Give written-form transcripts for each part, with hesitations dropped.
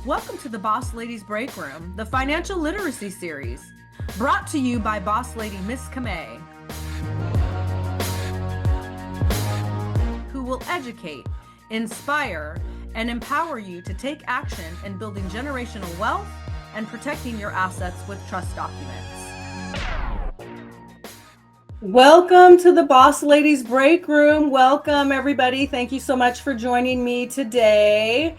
Welcome to the Boss Ladies Breakroom, the financial literacy series, brought to you by Boss Lady Miss Camay, who will educate, inspire, and empower you to take action in building generational wealth and protecting your assets with trust documents. Welcome to the Boss Ladies Breakroom. Welcome, everybody. Thank you so much for joining me today.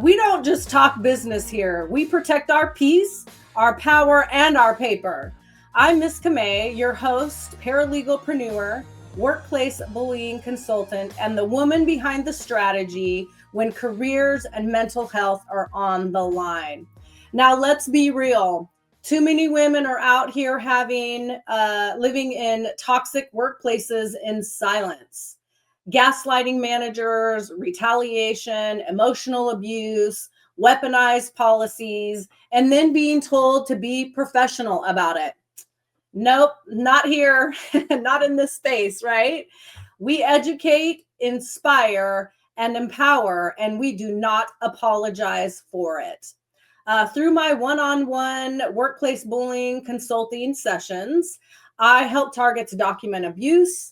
We don't just talk business here. We protect our peace, our power, and our paper. I'm Miss Camay, your host, paralegalpreneur, workplace bullying consultant, and the woman behind the strategy when careers and mental health are on the line. Now, let's be real. Too many women are out here living in toxic workplaces in silence. Gaslighting managers, retaliation, emotional abuse, weaponized policies, and then being told to be professional about it. Nope, not here, not in this space, right? We educate, inspire, and empower, and we do not apologize for it. Through my one-on-one workplace bullying consulting sessions, I help targets document abuse,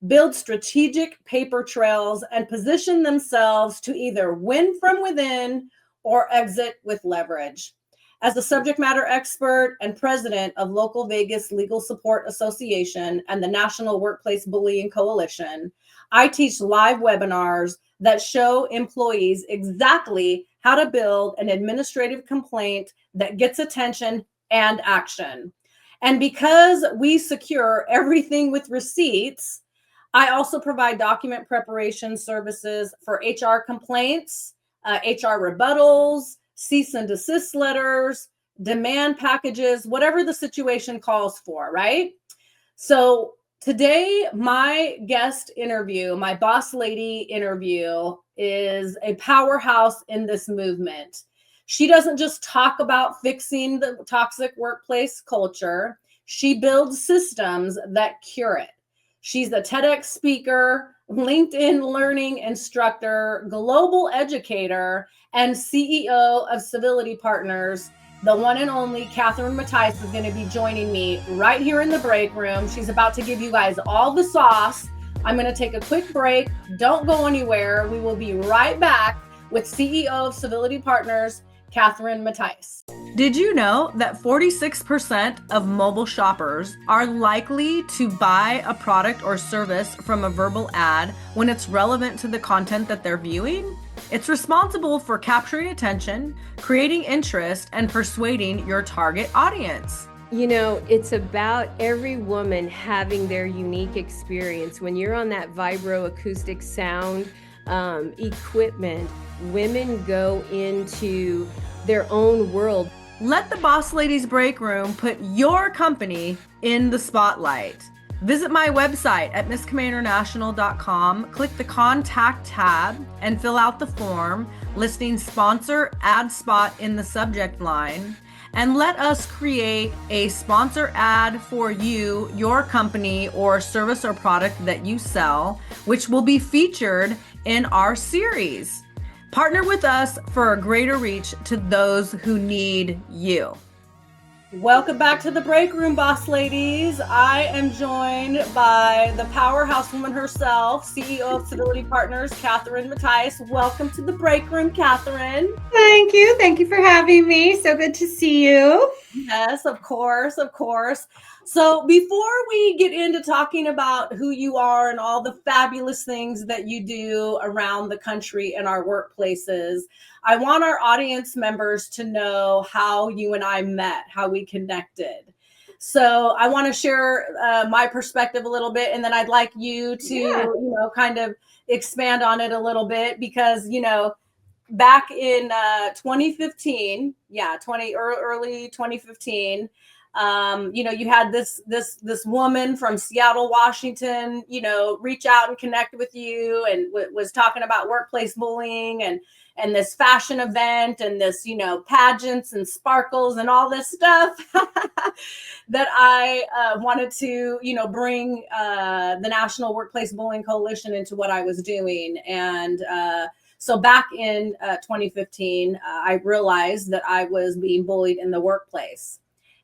build strategic paper trails, and position themselves to either win from within or exit with leverage. As a subject matter expert and president of Local Vegas Legal Support Association and the National Workplace Bullying Coalition, I teach live webinars that show employees exactly how to build an administrative complaint that gets attention and action. And because we secure everything with receipts, I also provide document preparation services for HR complaints, HR rebuttals, cease and desist letters, demand packages, whatever the situation calls for, right? So today, my guest interview, my boss lady interview, is a powerhouse in this movement. She doesn't just talk about fixing the toxic workplace culture. She builds systems that cure it. She's a TEDx speaker, LinkedIn learning instructor, global educator, and CEO of Civility Partners. The one and only Catherine Mattice is going to be joining me right here in the break room. She's about to give you guys all the sauce. I'm going to take a quick break. Don't go anywhere. We will be right back with CEO of Civility Partners, Catherine Mattice. Did you know that 46% of mobile shoppers are likely to buy a product or service from a verbal ad when it's relevant to the content that they're viewing? It's responsible for capturing attention, creating interest, and persuading your target audience. You know, it's about every woman having their unique experience. When you're on that vibroacoustic sound equipment, women go into their own world. Let the Boss Ladies Breakroom put your company in the spotlight. Visit my website at misscamayinternational.com, click the contact tab, and fill out the form listing sponsor ad spot in the subject line. And let us create a sponsor ad for you, your company, or service or product that you sell, which will be featured in our series. Partner with us for a greater reach to those who need you. Welcome back to the break room, boss ladies. I am joined by the powerhouse woman herself, CEO of Civility Partners, Catherine Mattice. Welcome to the break room, Catherine. Thank you. Thank you for having me. So good to see you. Yes, of course, of course. So before we get into talking about who you are and all the fabulous things that you do around the country and our workplaces, I want our audience members to know how you and I met, how we connected. So I want to share my perspective a little bit, and then I'd like you to, kind of expand on it a little bit because, back in 2015, early 2015, you had this woman from Seattle, Washington, reach out and connect with you and was talking about workplace bullying and this fashion event and this, pageants and sparkles and all this stuff that I wanted to, bring the National Workplace Bullying Coalition into what I was doing. And So back in 2015, I realized that I was being bullied in the workplace.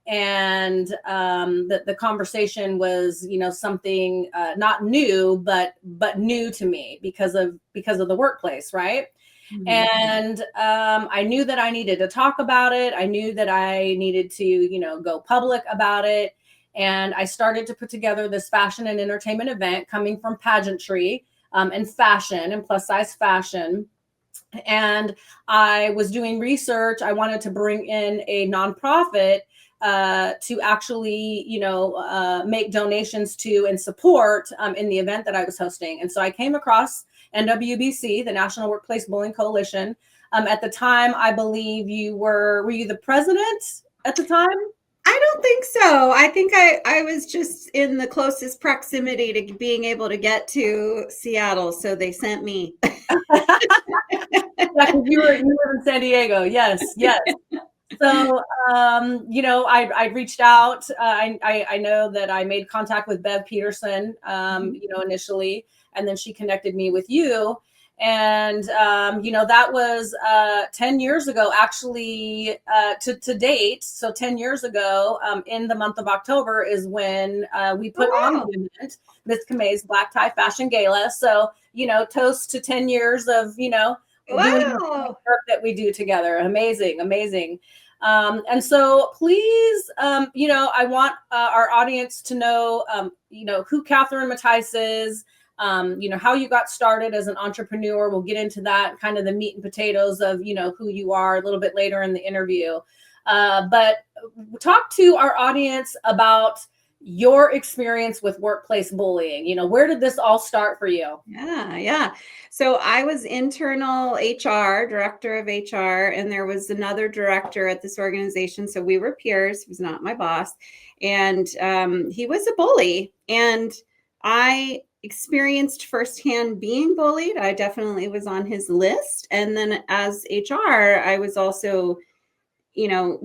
And the conversation was, something not new, but new to me because of the workplace, right? And I knew that I needed to talk about it. I knew that I needed to, go public about it. And I started to put together this fashion and entertainment event coming from pageantry and fashion and plus size fashion. And I was doing research. I wanted to bring in a nonprofit to actually, make donations to and support in the event that I was hosting. And so I came across NWBC, the National Workplace Bullying Coalition. At the time, I believe were you the president at the time? I don't think so. I think I was just in the closest proximity to being able to get to Seattle, so they sent me. Yeah, you were in San Diego. Yes. So, I reached out. I know that I made contact with Bev Peterson, initially, and then she connected me with you. And, that was 10 years ago, actually, to date. So 10 years ago, in the month of October is when we put on the event, Miss Camay's Black Tie Fashion Gala. So, toast to 10 years of, doing the work that we do together. Amazing. And so please, I want our audience to know, who Catherine Mattice is, how you got started as an entrepreneur. We'll get into that, kind of the meat and potatoes of, who you are a little bit later in the interview. But talk to our audience about your experience with workplace bullying. Where did this all start for you? Yeah. So I was internal HR, director of HR, and there was another director at this organization. So we were peers. He was not my boss. And he was a bully. And I experienced firsthand being bullied. I definitely was on his list. And then as HR, I was also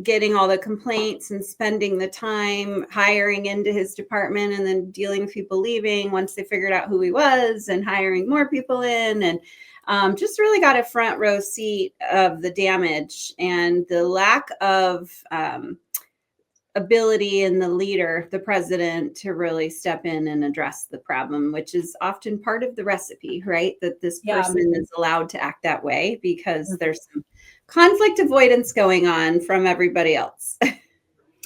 getting all the complaints and spending the time hiring into his department and then dealing with people leaving once they figured out who he was and hiring more people in, and just really got a front row seat of the damage and the lack of ability in the leader, the president, to really step in and address the problem, which is often part of the recipe, right? That this person is allowed to act that way because there's some conflict avoidance going on from everybody else.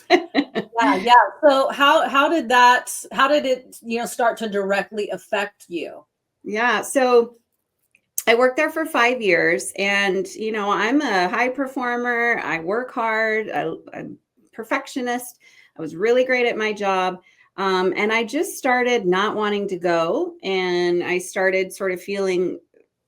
Yeah. So how did it, start to directly affect you? Yeah. So I worked there for 5 years, and, I'm a high performer. I work hard. I'm perfectionist. I was really great at my job. And I just started not wanting to go. And I started sort of feeling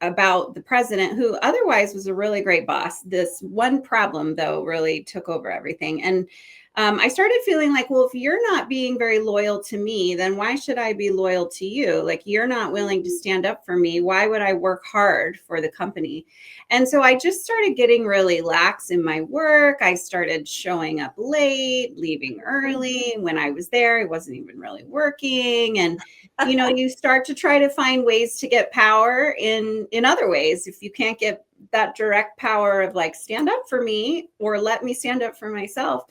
about the president, who otherwise was a really great boss. This one problem, though, really took over everything. And I started feeling like, well, if you're not being very loyal to me, then why should I be loyal to you? Like, you're not willing to stand up for me. Why would I work hard for the company? And so I just started getting really lax in my work. I started showing up late, leaving early. When I was there, I wasn't even really working. And, you start to try to find ways to get power in other ways. If you can't get that direct power of like, stand up for me or let me stand up for myself.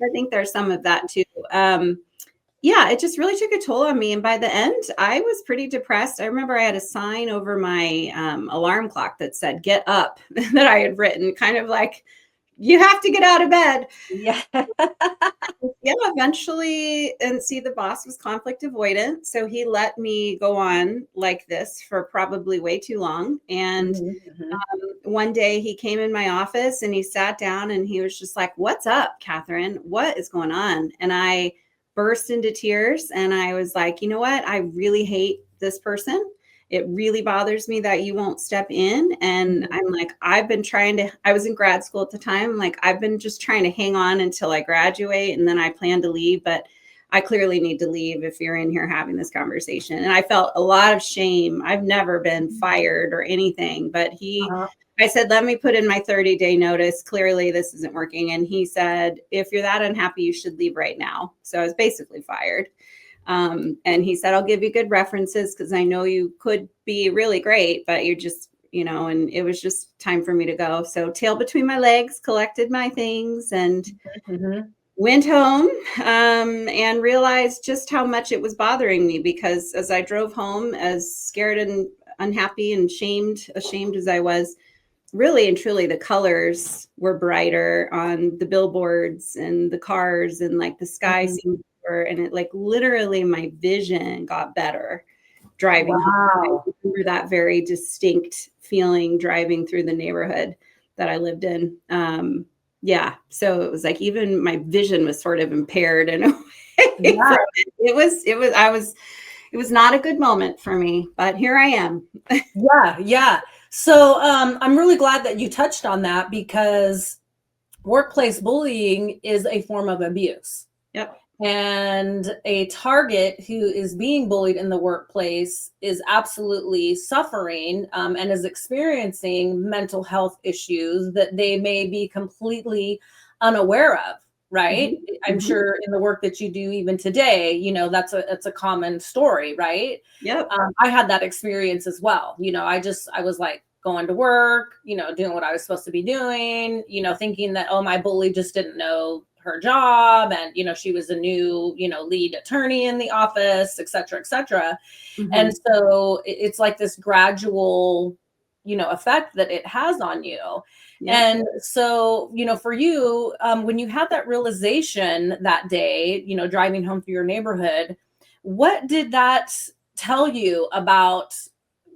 I think there's some of that too. It just really took a toll on me. And by the end, I was pretty depressed. I remember I had a sign over my alarm clock that said, "Get up," that I had written, kind of like, you have to get out of bed. Yeah. Eventually, and see, the boss was conflict avoidant. So he let me go on like this for probably way too long. And one day he came in my office and he sat down and he was just like, "What's up, Catherine? What is going on?" And I burst into tears and I was like, "You know what? I really hate this person. It really bothers me that you won't step in." And I'm like, I was in grad school at the time. I'm like, I've been just trying to hang on until I graduate and then I plan to leave, but I clearly need to leave if you're in here having this conversation. And I felt a lot of shame. I've never been fired or anything, but I said, "Let me put in my 30-day notice. Clearly this isn't working." And he said, "If you're that unhappy, you should leave right now." So I was basically fired. And he said, "I'll give you good references because I know you could be really great, but and it was just time for me to go. So tail between my legs, collected my things, and went home and realized just how much it was bothering me, because as I drove home, as scared and unhappy and ashamed as I was, really and truly the colors were brighter on the billboards and the cars, and like the sky seemed bluer, and it like literally my vision got better driving home. I remember that very distinct feeling driving through the neighborhood that I lived in. Yeah. So it was like even my vision was sort of impaired in a way. Yeah. It was not a good moment for me, but here I am. Yeah. So I'm really glad that you touched on that, because workplace bullying is a form of abuse. Yep. And a target who is being bullied in the workplace is absolutely suffering and is experiencing mental health issues that they may be completely unaware of, right? I'm sure in the work that you do even today, that's a common story, right? Yep. I had that experience as well. I was like going to work, doing what I was supposed to be doing, thinking that, oh, my bully just didn't know her job, and she was a new lead attorney in the office, et cetera, et cetera. And so it's like this gradual effect that it has on you. And so for you, when you had that realization that day, driving home through your neighborhood, what did that tell you about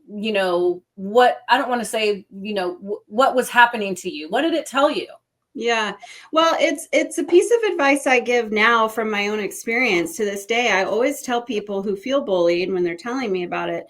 what, I don't want to say what was happening to you? What did it tell you? Yeah. Well, it's a piece of advice I give now from my own experience to this day. I always tell people who feel bullied when they're telling me about it,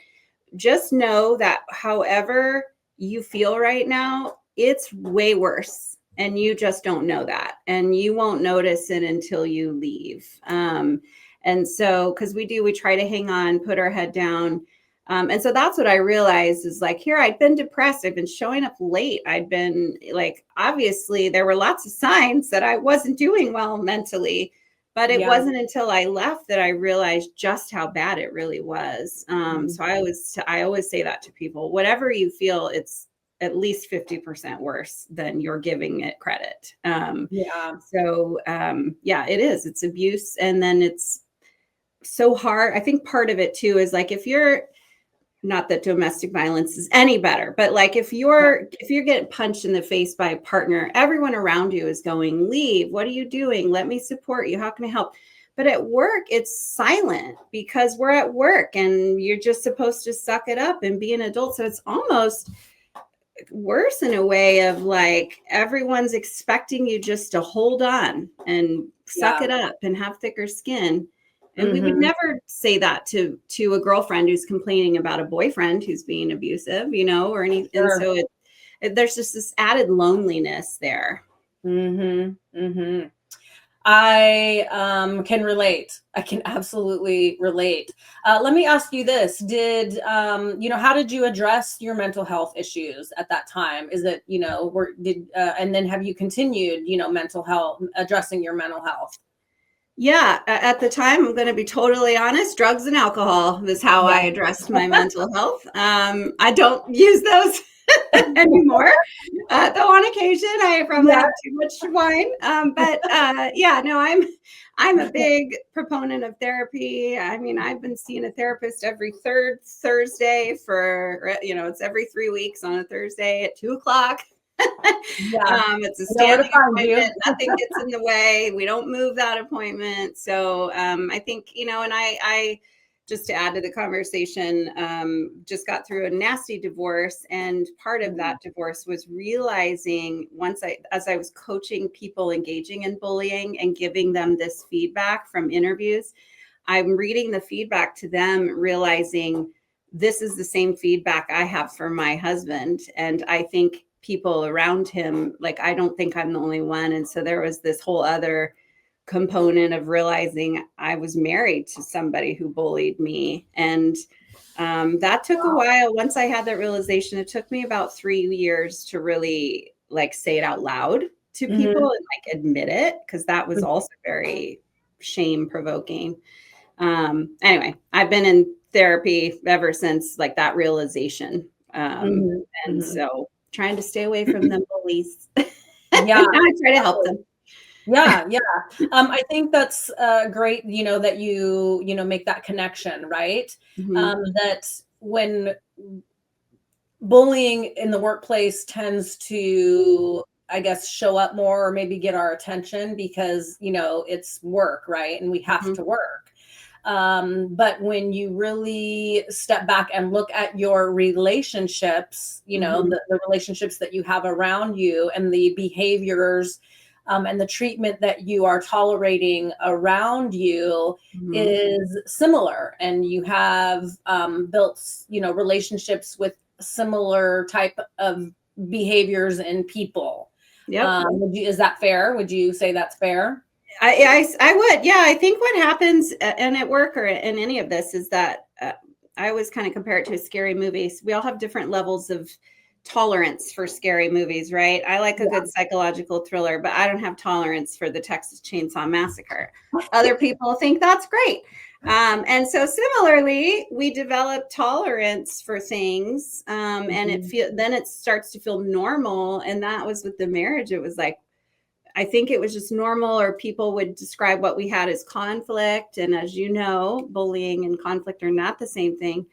just know that however you feel right now, it's way worse. And you just don't know that. And you won't notice it until you leave. And so, because we try to hang on, put our head down. And so that's what I realized is like, here, I'd been depressed. I'd been showing up late. I'd been like, obviously there were lots of signs that I wasn't doing well mentally, but it wasn't until I left that I realized just how bad it really was. So I always say that to people, whatever you feel, it's at least 50% worse than you're giving it credit. So it is, it's abuse. And then it's so hard. I think part of it too is like, if you're, not that domestic violence is any better, but like if you're getting punched in the face by a partner, everyone around you is going, leave. What are you doing? Let me support you. How can I help? But at work, it's silent because we're at work and you're just supposed to suck it up and be an adult. So it's almost worse in a way of like everyone's expecting you just to hold on and suck it up and have thicker skin. And we would never say that to a girlfriend who's complaining about a boyfriend who's being abusive, or anything. And so there's just this added loneliness there. I can relate. I can absolutely relate. Let me ask you this. How did you address your mental health issues at that time? Is it, and then have you continued, addressing your mental health? Yeah, at the time, I'm going to be totally honest, drugs and alcohol is how I addressed my mental health. I don't use those anymore, though on occasion I probably have too much wine. I'm a big proponent of therapy. I mean, I've been seeing a therapist every third Thursday for, it's every 3 weeks on a Thursday at 2:00. It's a standing appointment. Nothing gets in the way. We don't move that appointment. So I think, and I just to add to the conversation, just got through a nasty divorce. And part of that divorce was realizing as I was coaching people engaging in bullying and giving them this feedback from interviews, I'm reading the feedback to them, realizing this is the same feedback I have for my husband. And I think people around him, like, I don't think I'm the only one. And so there was this whole other component of realizing I was married to somebody who bullied me. And that took a while. Once I had that realization, it took me about 3 years to really like say it out loud to people and like admit it, because that was also very shame provoking. Anyway, I've been in therapy ever since like that realization And so trying to stay away from them bullies. Yeah. I try to help them. Yeah. I think that's great, that you make that connection, right? That when bullying in the workplace tends to, I guess, show up more or maybe get our attention because, it's work, right? And we have to work. But when you really step back and look at your relationships, the relationships that you have around you and the behaviors and the treatment that you are tolerating around you is similar, and you have built, relationships with similar type of behaviors and people. Yep. Is that fair? Would you say that's fair? I would. Yeah. I think what happens and at work or in any of this is that I always kind of compare it to a scary movie. We all have different levels of tolerance for scary movies, right? I like a good psychological thriller, but I don't have tolerance for the Texas Chainsaw Massacre. Other people think that's great. And so similarly, we develop tolerance for things, and then it starts to feel normal. And that was with the marriage. It was like, I think it was just normal, or people would describe what we had as conflict. And as you know, bullying and conflict are not the same thing.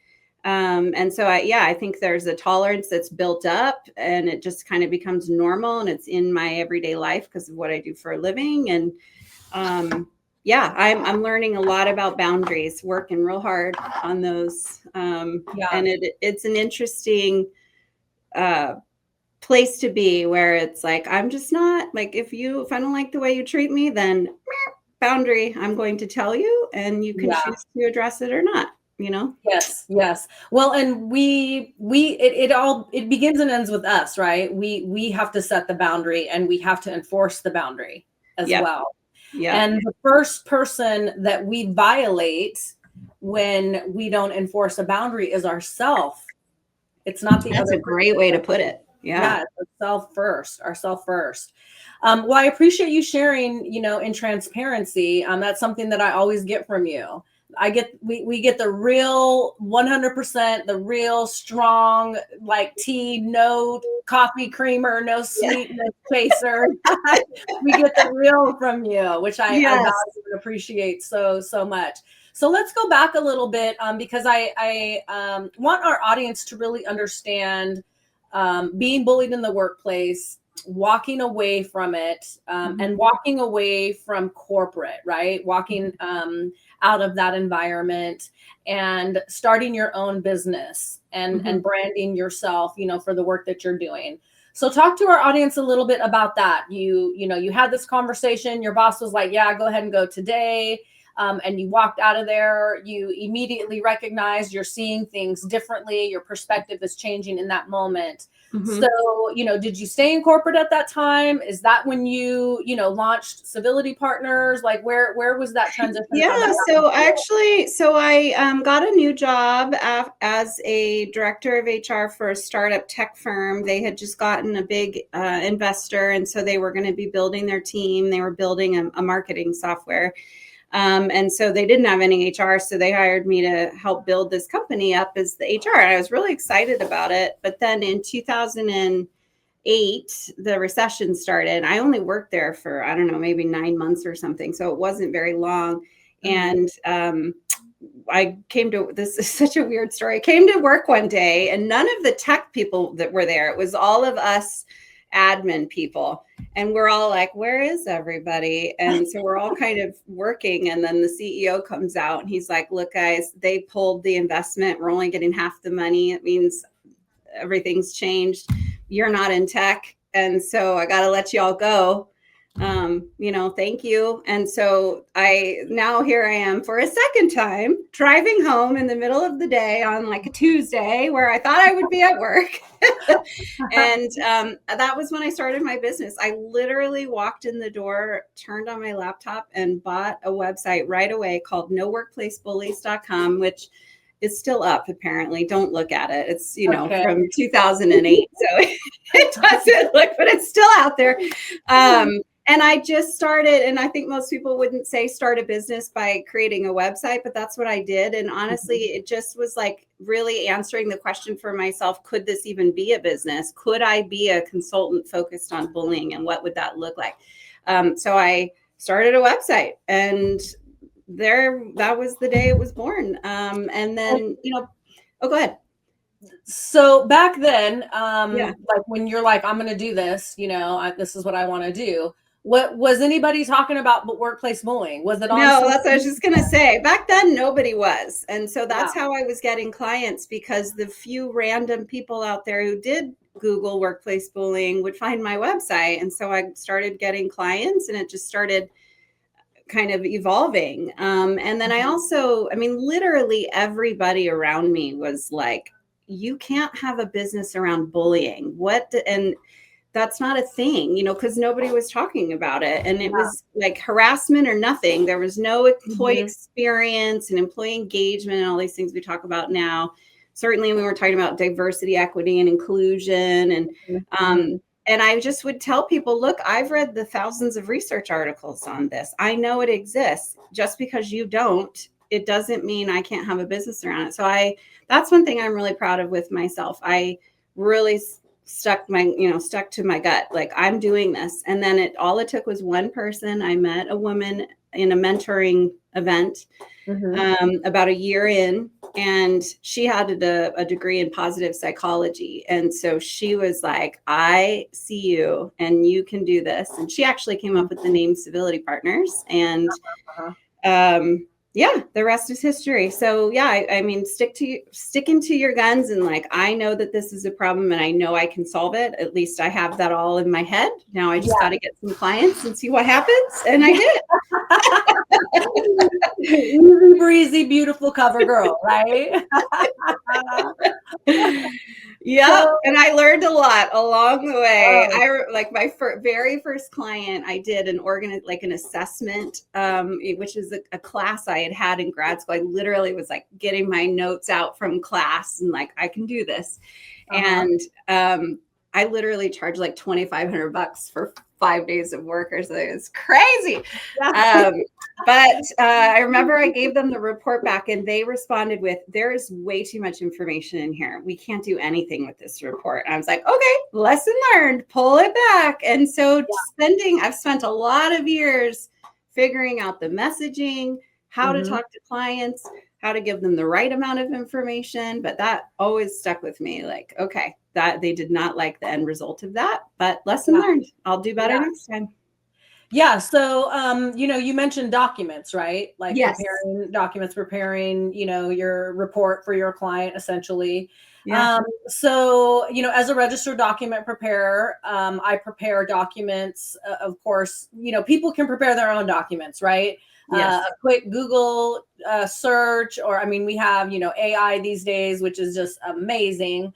And so I think there's a tolerance that's built up, and it just kind of becomes normal, and it's in my everyday life because of what I do for a living. And I'm learning a lot about boundaries, working real hard on those. And it's an interesting place to be, where it's like, I'm just not like, if I don't like the way you treat me, then boundary, I'm going to tell you, and you can choose to address it or not. Yes. Well, and it begins and ends with us, right? We have to set the boundary, and we have to enforce the boundary as well. Yeah. And the first person that we violate when we don't enforce a boundary is ourself. It's not the other. That's a great way to put it. Yeah, it's ourself first. Well, I appreciate you sharing, in transparency. That's something that I always get from you. We get the real 100%, the real strong, like tea, no coffee creamer, no sweetness chaser. We get the real from you, which I value and appreciate so much. So let's go back a little bit because I want our audience to really understand being bullied in the workplace, walking away from it, and walking away from corporate, right? Walking out of that environment and starting your own business and branding yourself, for the work that you're doing. So talk to our audience a little bit about that. You had this conversation, your boss was like, yeah, go ahead and go today. And you walked out of there, you immediately recognized you're seeing things differently. Your perspective is changing in that moment. So, did you stay in corporate at that time? Is that when you launched Civility Partners? Like where was that transition? Yeah. So I got a new job as a director of HR for a startup tech firm. They had just gotten a big investor. And so they were going to be building their team. They were building a marketing software. And so they didn't have any HR. So they hired me to help build this company up as the HR. And I was really excited about it. But then in 2008, the recession started. I only worked there for, I don't know, maybe 9 months or something. So it wasn't very long. And I came to, this is such a weird story. I came to work one day and none of the tech people that were there, it was all of us admin people. And we're all like, where is everybody? And so we're all kind of working. And then the CEO comes out and he's like, look, guys, they pulled the investment. We're only getting half the money. It means everything's changed. You're not in tech. And so I got to let you all go. Thank you. And so here I am for a second time driving home in the middle of the day on like a Tuesday where I thought I would be at work. And that was when I started my business. I literally walked in the door, turned on my laptop and bought a website right away called noworkplacebullies.com, which is still up. Apparently. Don't look at it. It's, from 2008. So it doesn't look, but it's still out there. And I just started, and I think most people wouldn't say start a business by creating a website, but that's what I did. And honestly, it just was like really answering the question for myself, could this even be a business? Could I be a consultant focused on bullying, and what would that look like? So I started a website, and that was the day it was born. And then, oh, go ahead. So back then, Yeah. like when you're like, I'm going to do this, this is what I want to do. What was anybody talking about but workplace bullying? Was it on? No, that's what I was just going to say. Back then, nobody was. And so that's Yeah. how I was getting clients, because the few random people out there who did Google workplace bullying would find my website. And so I started getting clients, and it just started kind of evolving. And then I also, literally everybody around me was like, you can't have a business around bullying. And that's not a thing, because nobody was talking about it. And it was like harassment or nothing. There was no employee experience and employee engagement and all these things we talk about now. Certainly when we're talking about diversity, equity, and inclusion. And I just would tell people, look, I've read the thousands of research articles on this. I know it exists. Just because you don't, it doesn't mean I can't have a business around it. So that's one thing I'm really proud of with myself. I really stuck to my gut. Like, I'm doing this. And then all it took was one person. I met a woman in a mentoring event about a year in, and she had a degree in positive psychology. And so she was like, I see you and you can do this. And she actually came up with the name Civility Partners. And the rest is history. So sticking to your guns, and like, I know that this is a problem and I know I can solve it. At least I have that all in my head. Now I just got to get some clients and see what happens. And I did. Easy breezy, beautiful cover girl, right? Yeah. And I learned a lot along the way. My very first client, I did an assessment, which is a class I had in grad school. I literally was like getting my notes out from class and like, I can do this. And I literally charged like $2,500 for 5 days of work or something. It's crazy. But I remember I gave them the report back, and they responded with, there is way too much information in here. We can't do anything with this report. And I was like, okay, lesson learned, pull it back. And so I've spent a lot of years figuring out the messaging, how to talk to clients, how to give them the right amount of information. But that always stuck with me. Like, okay, that they did not like the end result of that, but lesson learned. I'll do better next time. Yeah. So, you mentioned documents, right? Like preparing documents, your report for your client, essentially. Yeah. So, as a registered document preparer, I prepare documents. Of course, people can prepare their own documents, right? Yes. A quick Google search, or, we have, AI these days, which is just amazing.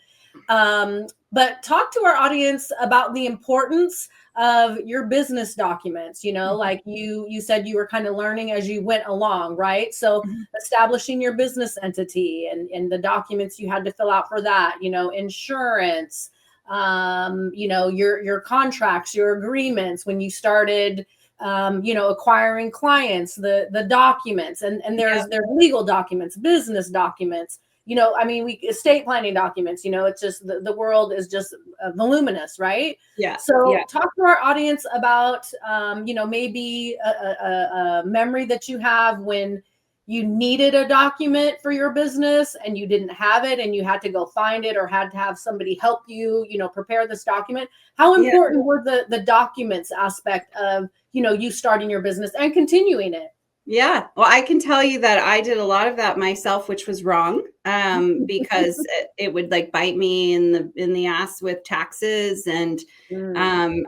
But talk to our audience about the importance of your business documents. Like you said, you were kind of learning as you went along, right? So establishing your business entity and the documents you had to fill out for that, insurance, your contracts, your agreements when you started, acquiring clients, the documents, and there's legal documents, business documents, estate planning documents, it's just the world is just voluminous, right? Yeah. So talk to our audience about, maybe a memory that you have when you needed a document for your business and you didn't have it and you had to go find it or had to have somebody help you, prepare this document. How important were the documents aspect of, you starting your business and continuing it? Yeah. Well, I can tell you that I did a lot of that myself, which was wrong, because it would like bite me in the ass with taxes. And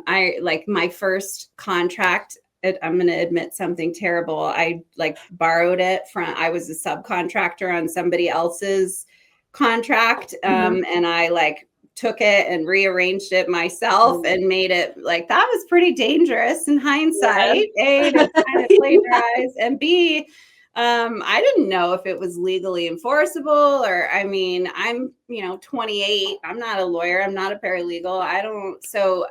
I like my first contract, I'm going to admit something terrible. I like borrowed it I was a subcontractor on somebody else's contract. And I like took it and rearranged it myself and made it like, that was pretty dangerous in hindsight. A, to kind of plagiarize, and B, I didn't know if it was legally enforceable, or, I'm, 28. I'm not a lawyer. I'm not a paralegal. So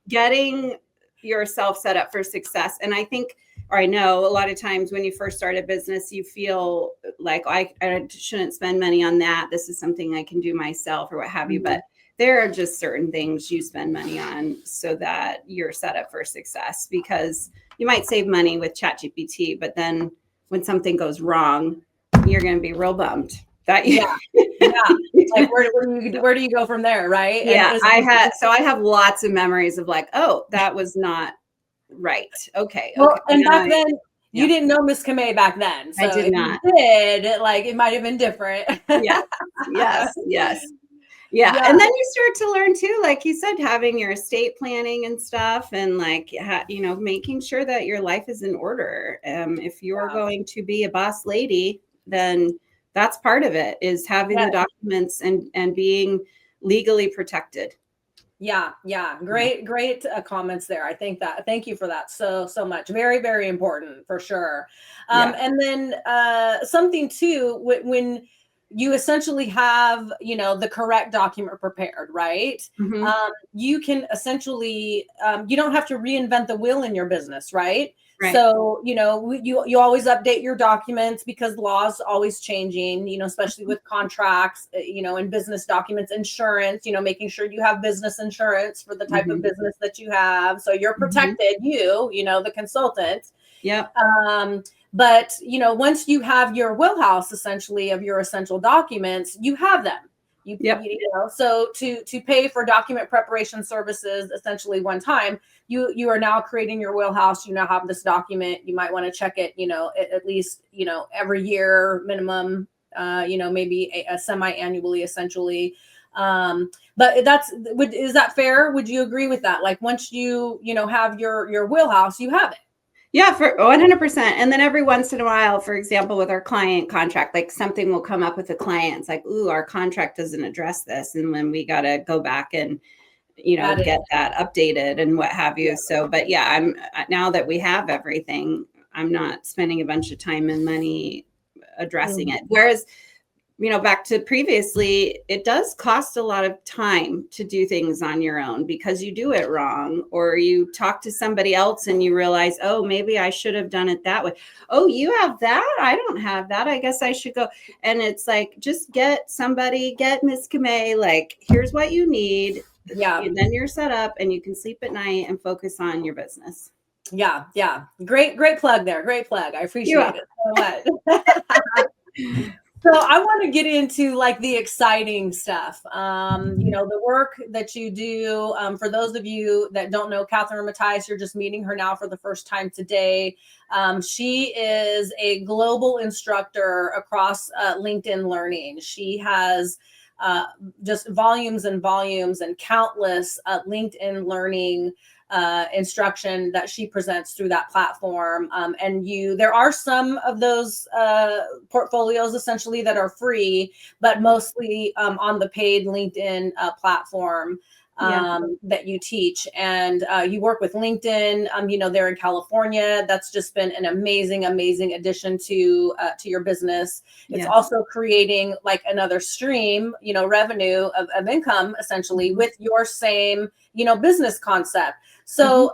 getting yourself set up for success. And I think, or I know a lot of times when you first start a business, you feel like I shouldn't spend money on that. This is something I can do myself or what have you. But there are just certain things you spend money on so that you're set up for success, because you might save money with ChatGPT, but then when something goes wrong, you're going to be real bummed. Yeah. Like where do you go from there, right? Yeah, I have lots of memories of like, oh, that was not right. Okay. Well, okay. and back then you didn't know Miss Camay back then. So I did not. If you did, like it might have been different. Yes. Yeah. And then you start to learn too, like you said, having your estate planning and stuff, and like, making sure that your life is in order. If you're going to be a boss lady, then that's part of it, is having the documents and being legally protected. Yeah. Great comments there. I think that, thank you for that so much. Very, very important for sure. And then something too, when you essentially have, the correct document prepared, right? You can essentially, you don't have to reinvent the wheel in your business, right? Right. So, you always update your documents because law's always changing, especially with contracts, and business documents, insurance, making sure you have business insurance for the type of business that you have. So you're protected, the consultant. Yep. But, once you have your wheelhouse essentially of your essential documents, you have them. So to pay for document preparation services essentially one time, you are now creating your wheelhouse. You now have this document. You might want to check it, at least, every year minimum, maybe a semi-annually essentially. But is that fair? Would you agree with that? Like once you have your wheelhouse, you have it. Yeah, for 100%. And then every once in a while, for example, with our client contract, like something will come up with the client. It's like, ooh, our contract doesn't address this. And then we got to go back and, get that updated and what have you. So, but yeah, now that we have everything, I'm not spending a bunch of time and money addressing it. Whereas, back to previously, it does cost a lot of time to do things on your own because you do it wrong, or you talk to somebody else and you realize, oh, maybe I should have done it that way. Oh, you have that? I don't have that. I guess I should go. And it's like, just get Miss Camay, like, here's what you need. Yeah. And then you're set up and you can sleep at night and focus on your business. Yeah. Great plug there. Great plug. I appreciate it so much. So I want to get into like the exciting stuff, the work that you do. For those of you that don't know Catherine Mattice, you're just meeting her now for the first time today. She is a global instructor across LinkedIn Learning. She has just volumes and volumes and countless LinkedIn Learning instruction that she presents through that platform. And there are some of those portfolios essentially that are free, but mostly on the paid LinkedIn platform that you teach. And you work with LinkedIn, they're in California. That's just been an amazing addition to your business. It's also creating like another stream, revenue of income essentially with your same, business concept. So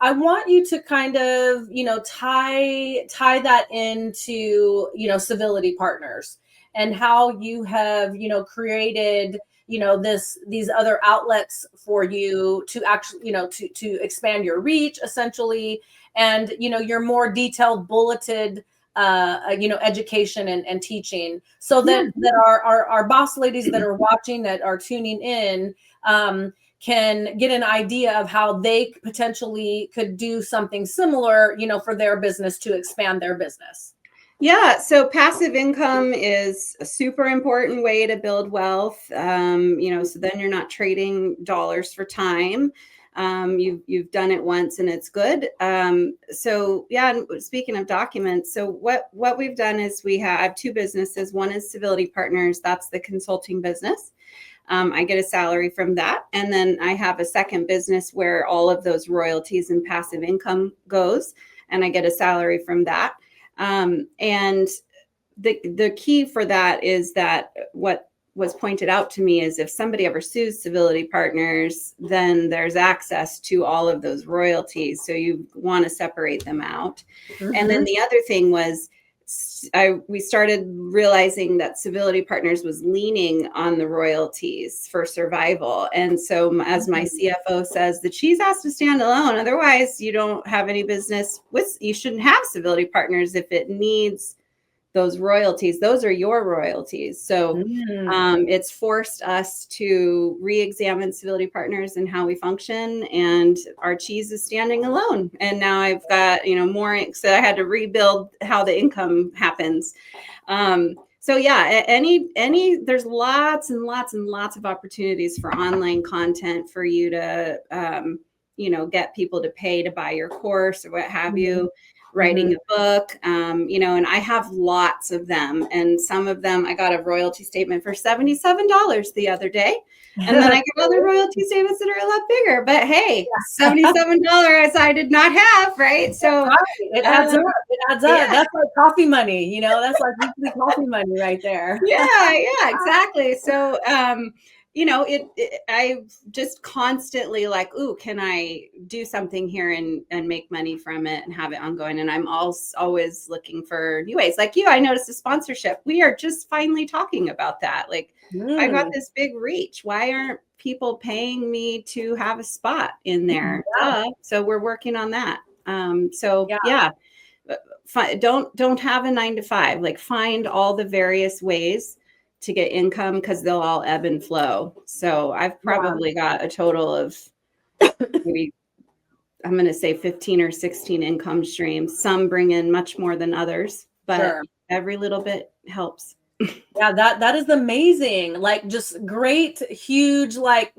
I want you to kind of, tie that into, civility partners and how you have, created, these other outlets for you to actually, to expand your reach essentially. And, your more detailed bulleted, education and teaching so that our boss ladies that are watching, that are tuning in, can get an idea of how they potentially could do something similar, for their business to expand their business. Yeah. So passive income is a super important way to build wealth. So then you're not trading dollars for time. You've done it once and it's good. So yeah, speaking of documents, so what we've done is we have two businesses. One is Civility Partners. That's the consulting business. I get a salary from that. And then I have a second business where all of those royalties and passive income goes, and I get a salary from that. And the key for that is that what was pointed out to me is if somebody ever sues Civility Partners, then there's access to all of those royalties. So you want to separate them out. Mm-hmm. And then the other thing was we started realizing that Civility Partners was leaning on the royalties for survival. And so as my CFO says, the cheese has to stand alone. Otherwise, you don't have any business you shouldn't have Civility Partners if it needs those royalties. Those are your royalties. So it's forced us to re-examine Civility Partners and how we function, and our cheese is standing alone. And now I've got, more, so I had to rebuild how the income happens. So yeah, there's lots and lots and lots of opportunities for online content for you to, get people to pay to buy your course or what have you. Writing a book, and I have lots of them. And some of them, I got a royalty statement for $77 the other day. And then I get other royalty statements that are a lot bigger. But hey, $77 I did not have, right? So it adds up. It adds up. Yeah. That's like coffee money, that's like weekly coffee money right there. Yeah, exactly. So I just constantly like, ooh, can I do something here and make money from it and have it ongoing? And I'm always looking for new ways. Like you, I noticed a sponsorship. We are just finally talking about that. Like I got this big reach. Why aren't people paying me to have a spot in there? So we're working on that. Don't have a 9-to-5, like find all the various ways to get income, because they'll all ebb and flow. So I've probably got a total of maybe, I'm going to say 15 or 16 income streams. Some bring in much more than others, but every little bit helps. Yeah, that is amazing. Like just great, huge, like,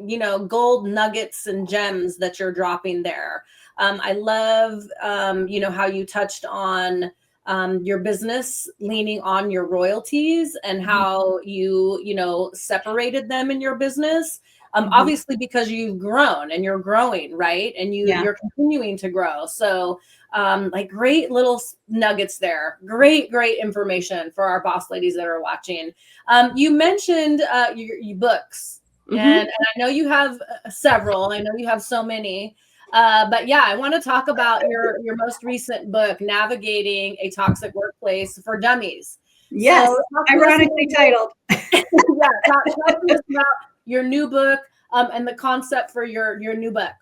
gold nuggets and gems that you're dropping there. I love, how you touched on your business leaning on your royalties and how you separated them in your business. Obviously because you've grown and you're growing, right? And you're continuing to grow. So like great little nuggets there. Great information for our boss ladies that are watching. You mentioned your books, and I know you have several. I know you have so many. But yeah, I want to talk about your most recent book, Navigating a Toxic Workplace for Dummies. Yes, so, ironically titled. Talk to us about your new book and the concept for your new book.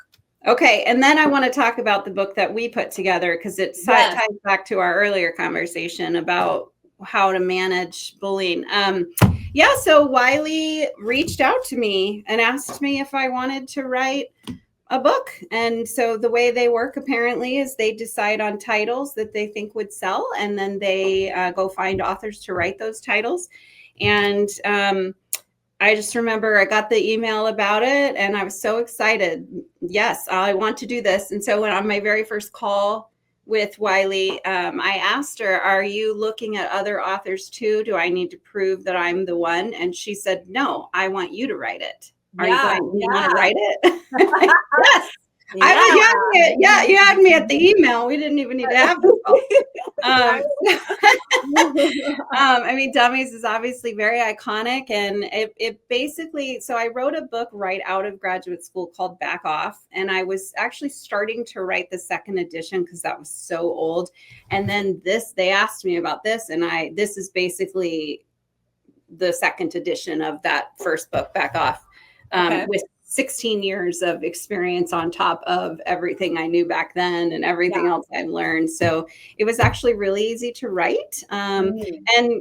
Okay, and then I want to talk about the book that we put together, because it ties back to our earlier conversation about how to manage bullying. So Wiley reached out to me and asked me if I wanted to write a book. And so the way they work apparently is they decide on titles that they think would sell, and then they go find authors to write those titles. And I just remember I got the email about it and I was so excited. Yes, I want to do this. And so when on my very first call with Wiley, I asked her, are you looking at other authors too? Do I need to prove that I'm the one? And she said, no, I want you to write it. Are you want to write it? Yes. You had me at the email. We didn't even need to have this call. Dummies is obviously very iconic, and it basically, so I wrote a book right out of graduate school called Back Off, and I was actually starting to write the second edition because that was so old. And then they asked me about this, and this is basically the second edition of that first book, Back Off. With 16 years of experience on top of everything I knew back then and everything else I've learned. So it was actually really easy to write. And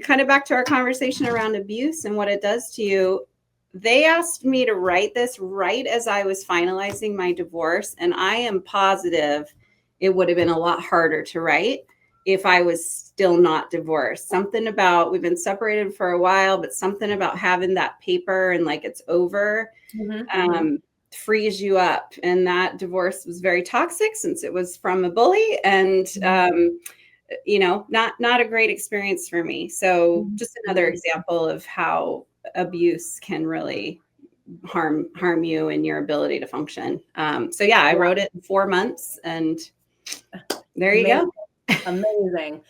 kind of back to our conversation around abuse and what it does to you. They asked me to write this right as I was finalizing my divorce. And I am positive it would have been a lot harder to write if I was still not divorced. Something about, we've been separated for a while, but something about having that paper and like it's over frees you up. And that divorce was very toxic since it was from a bully, and not a great experience for me. So just another example of how abuse can really harm you and your ability to function. I wrote it in 4 months, and there you go. Amazing.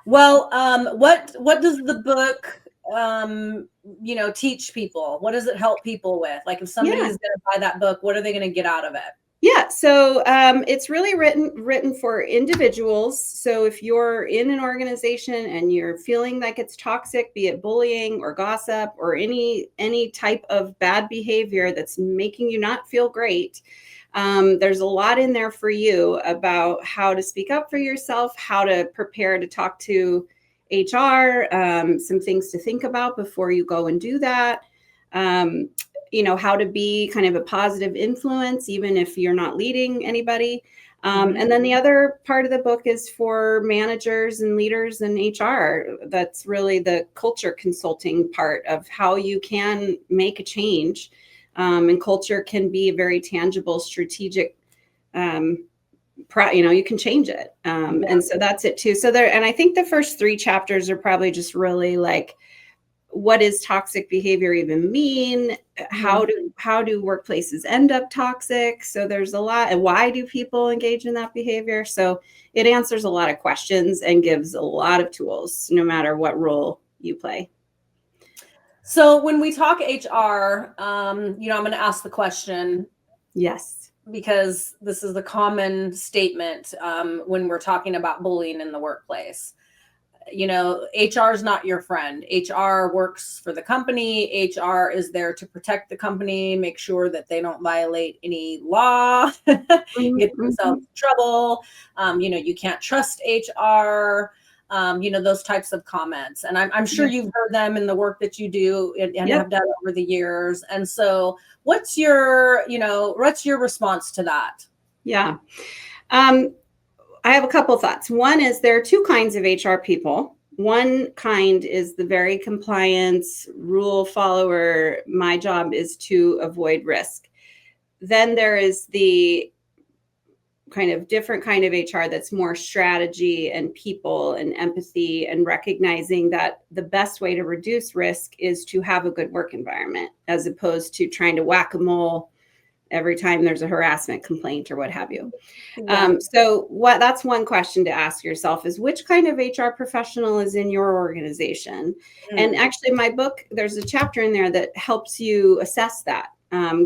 Well, what does the book teach people? What does it help people with? Like if somebody's going to buy that book, what are they going to get out of it? Yeah, so it's really written for individuals. So if you're in an organization and you're feeling like it's toxic, be it bullying or gossip or any type of bad behavior that's making you not feel great, there's a lot in there for you about how to speak up for yourself, how to prepare to talk to HR, some things to think about before you go and do that. How to be kind of a positive influence, even if you're not leading anybody. And then the other part of the book is for managers and leaders in HR. That's really the culture consulting part of how you can make a change. And culture can be a very tangible, strategic, you can change it. And so that's it too. So and I think the first 3 chapters are probably just really like, what does toxic behavior even mean? How do workplaces end up toxic? So there's a lot. And why do people engage in that behavior? So it answers a lot of questions and gives a lot of tools, no matter what role you play. So when we talk HR, I'm going to ask the question. Yes. Because this is the common statement when we're talking about bullying in the workplace. HR is not your friend. HR works for the company. HR is there to protect the company, make sure that they don't violate any law, get themselves in trouble. You can't trust HR. Those types of comments. And I'm sure you've heard them in the work that you do and have done over the years. And so what's your response to that? Yeah. I have a couple thoughts. One is there are 2 kinds of HR people. One kind is the very compliance, rule follower. My job is to avoid risk. Then there is the kind of different kind of HR that's more strategy and people and empathy and recognizing that the best way to reduce risk is to have a good work environment as opposed to trying to whack-a-mole every time there's a harassment complaint or what have you. So that's one question to ask yourself is which kind of HR professional is in your organization? And actually my book, there's a chapter in there that helps you assess that,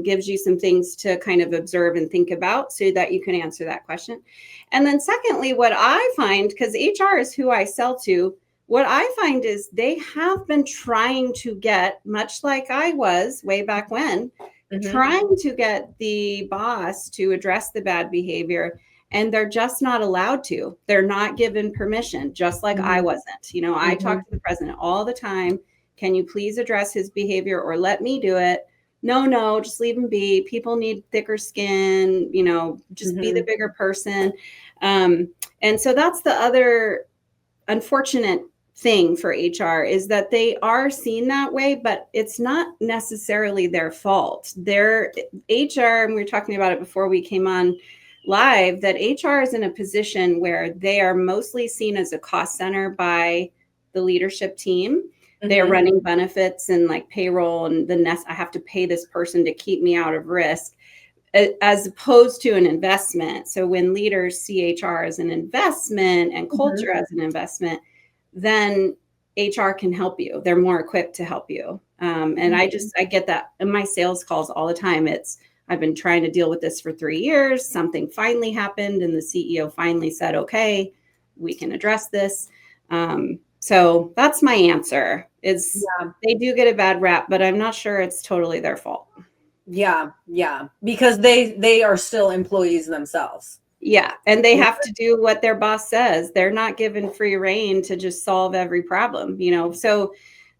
gives you some things to kind of observe and think about so that you can answer that question. And then secondly, what I find, because HR is who I sell to, what I find is they have been trying to get, much like I was way back when, trying to get the boss to address the bad behavior, and they're just not allowed to. They're not given permission, just like I wasn't. I talk to the president all the time. Can you please address his behavior or let me do it? No, just leave him be. People need thicker skin, just be the bigger person. And so that's the other unfortunate thing for HR is that they are seen that way, but it's not necessarily their fault. Their HR, and we were talking about it before we came on live, that HR is in a position where they are mostly seen as a cost center by the leadership team. They're running benefits and like payroll and I have to pay this person to keep me out of risk, as opposed to an investment. So when leaders see HR as an investment and culture as an investment, then HR can help you. They're more equipped to help you. And I get that in my sales calls all the time. I've been trying to deal with this for 3 years. Something finally happened and the CEO finally said, okay, we can address this. So that's my answer is they do get a bad rap, but I'm not sure it's totally their fault. Yeah. Because they are still employees themselves. Yeah. And they have to do what their boss says. They're not given free rein to just solve every problem, So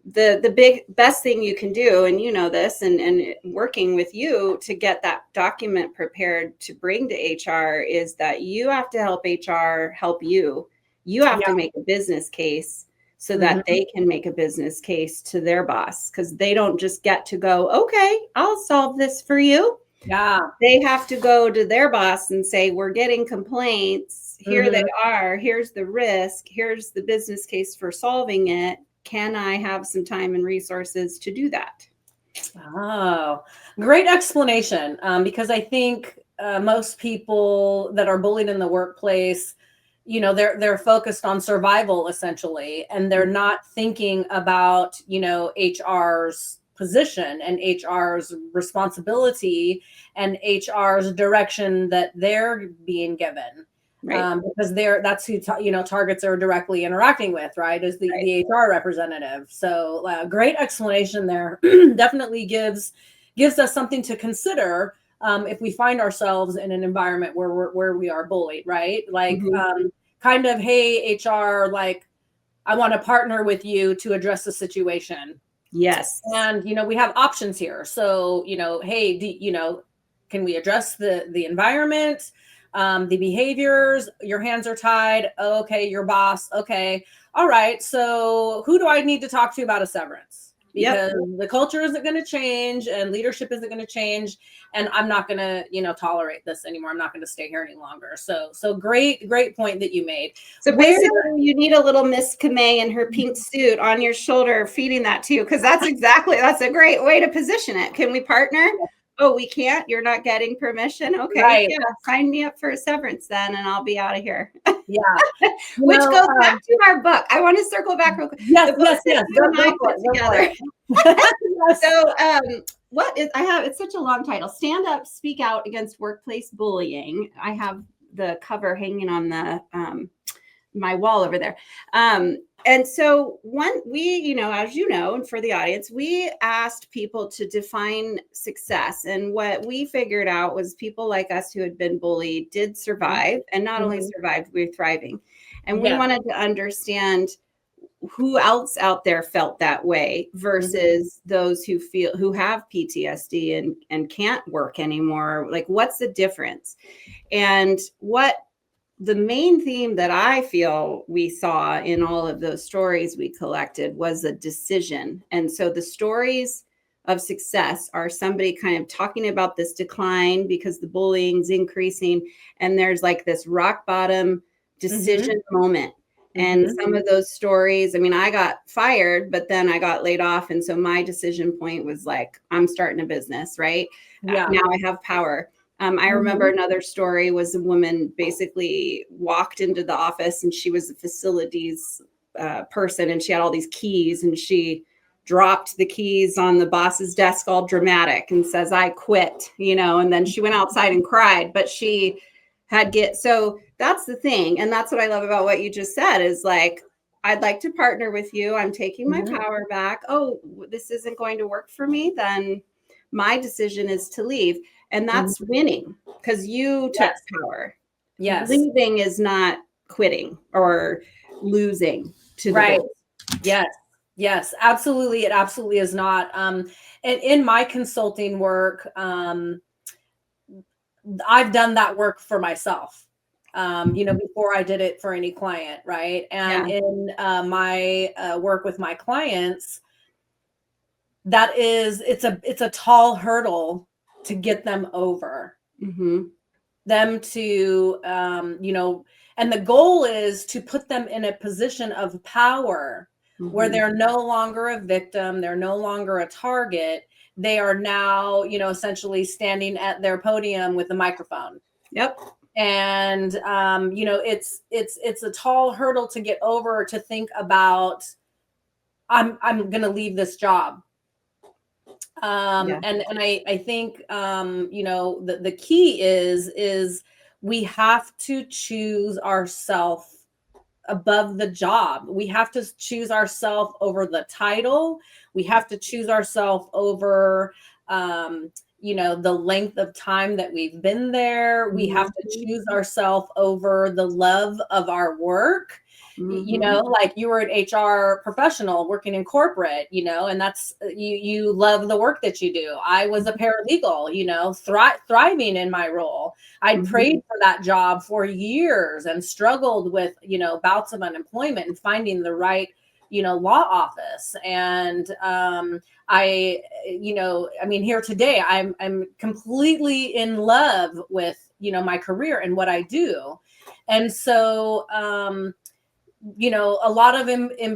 the best thing you can do, and this, and working with you to get that document prepared to bring to HR is that you have to help HR help you. You have to make a business case so that they can make a business case to their boss, because they don't just get to go, okay, I'll solve this for you. Yeah. They have to go to their boss and say, we're getting complaints. Here they are. Here's the risk. Here's the business case for solving it. Can I have some time and resources to do that? Oh, great explanation. Because I think most people that are bullied in the workplace, they're focused on survival essentially, and they're not thinking about, HR's position and HR's responsibility and HR's direction that they're being given. Right. Because that's who targets are directly interacting with, right? Is the HR representative. So great explanation there. Definitely gives us something to consider if we find ourselves in an environment where we are bullied, right? Like kind of, hey, HR, like I want to partner with you to address the situation. Yes. And we have options here. So hey, can we address the environment? The behaviors, your hands are tied. Okay, your boss. Okay. All right. So who do I need to talk to about a severance? Because the culture isn't going to change and leadership isn't going to change. And I'm not going to, tolerate this anymore. I'm not going to stay here any longer. So great point that you made. So basically you need a little Miss Camay in her pink suit on your shoulder feeding that to you. Because that's a great way to position it. Can we partner? Oh, we can't? You're not getting permission? Okay. Right. Yeah. Sign me up for a severance then, and I'll be out of here. Yeah. Which goes back to our book. I want to circle back real quick. Yes. Together. So it's such a long title. Stand Up, Speak Out Against Workplace Bullying. I have the cover hanging on the my wall over there. And so as you know, and for the audience, we asked people to define success. And what we figured out was people like us who had been bullied did survive, and not only survived, we were thriving. And we wanted to understand who else out there felt that way versus those who have PTSD and can't work anymore. Like, what's the difference? And what the main theme that I feel we saw in all of those stories we collected was a decision. And so the stories of success are somebody kind of talking about this decline because the bullying's increasing, and there's like this rock bottom decision moment. And some of those stories, I mean, I got fired, but then I got laid off. And so my decision point was like, I'm starting a business, right? Now I have power. I remember another story was a woman basically walked into the office, and she was a facilities person, and she had all these keys, and she dropped the keys on the boss's desk all dramatic and says, I quit, and then she went outside and cried, but she so that's the thing. And that's what I love about what you just said is like, I'd like to partner with you. I'm taking my power back. Oh, this isn't going to work for me. Then my decision is to leave. And that's winning because you took power. Yes. Leaving is not quitting or losing to the right. goals. Yes, absolutely. It absolutely is not. And in my consulting work, I've done that work for myself, before I did it for any client. Right. And in my work with my clients, it's a tall hurdle to get them over, them to, and the goal is to put them in a position of power where they're no longer a victim. They're no longer a target. They are now, essentially standing at their podium with a microphone. Yep. And, it's a tall hurdle to get over, to think about, I'm going to leave this job. And I think, the key is we have to choose ourselves above the job. We have to choose ourselves over the title. We have to choose ourselves over, the length of time that we've been there. We have to choose ourselves over the love of our work. Like you were an HR professional working in corporate, and that's, you love the work that you do. I was a paralegal, thriving in my role. I prayed for that job for years and struggled with, bouts of unemployment and finding the right, law office. And here today, I'm completely in love with, my career and what I do. And so, a lot of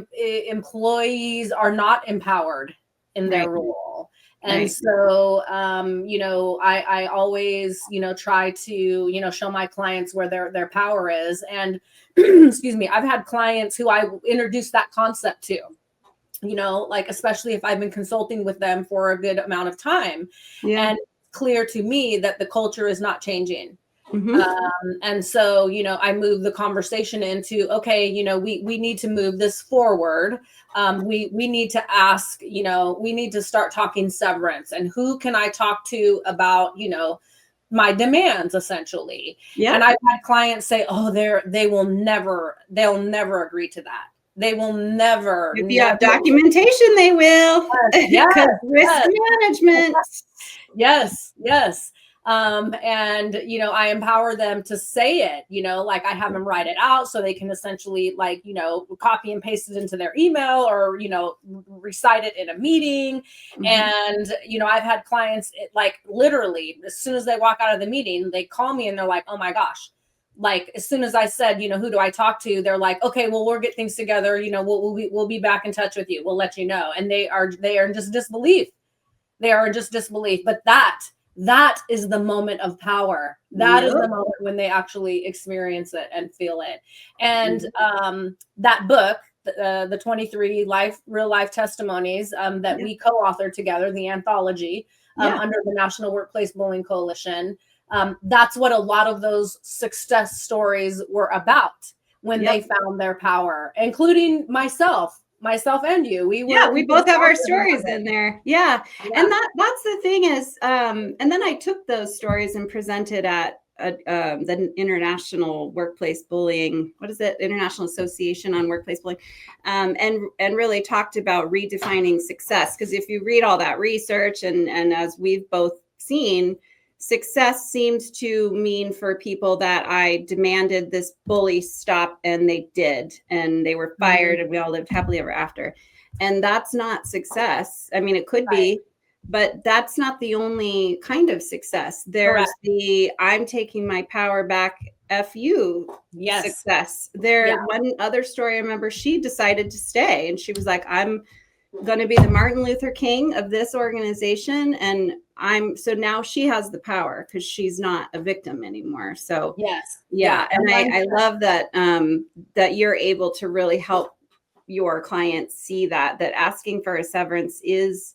employees are not empowered in their role. And so, I always, try to, show my clients where their power is. And excuse me, I've had clients who I introduced that concept to, like, especially if I've been consulting with them for a good amount of time. Yeah. And it's clear to me that the culture is not changing. Mm-hmm. And so, I move the conversation into, okay, we need to move this forward. We need to ask, we need to start talking severance, and who can I talk to about, my demands, essentially. Yeah. And I've had clients say, oh, they'll never agree to that. They will never. If you have documentation, they will. Yes, risk management. Yes. And, I empower them to say it, like I have them write it out so they can essentially, like, copy and paste it into their email, or, recite it in a meeting. Mm-hmm. And, I've had clients, like, literally, as soon as they walk out of the meeting, they call me and they're like, oh my gosh. Like, as soon as I said, who do I talk to? They're like, okay, well, we'll get things together. We'll be back in touch with you. We'll let you know. And they are in just disbelief. They are in just disbelief. But that is the moment of power. That is the moment when they actually experience it and feel it. And that book, the 23 real life testimonies that we co-authored together, the anthology, under the National Workplace Bullying Coalition. That's what a lot of those success stories were about when they found their power, including myself and you. We both have our stories in there. Yeah. And that's the thing is, and then I took those stories and presented at the International Workplace Bullying, International Association on Workplace Bullying, and really talked about redefining success. Because if you read all that research, and as we've both seen, success seems to mean for people that I demanded this bully stop and they did, and they were fired, and we all lived happily ever after. And that's not success. I mean, it could be, but that's not the only kind of success. There's the I'm taking my power back, F you success. One other story I remember, she decided to stay, and she was like, I'm going to be the Martin Luther King of this organization. And so now she has the power because she's not a victim anymore. So and I love that, that you're able to really help your clients see that asking for a severance is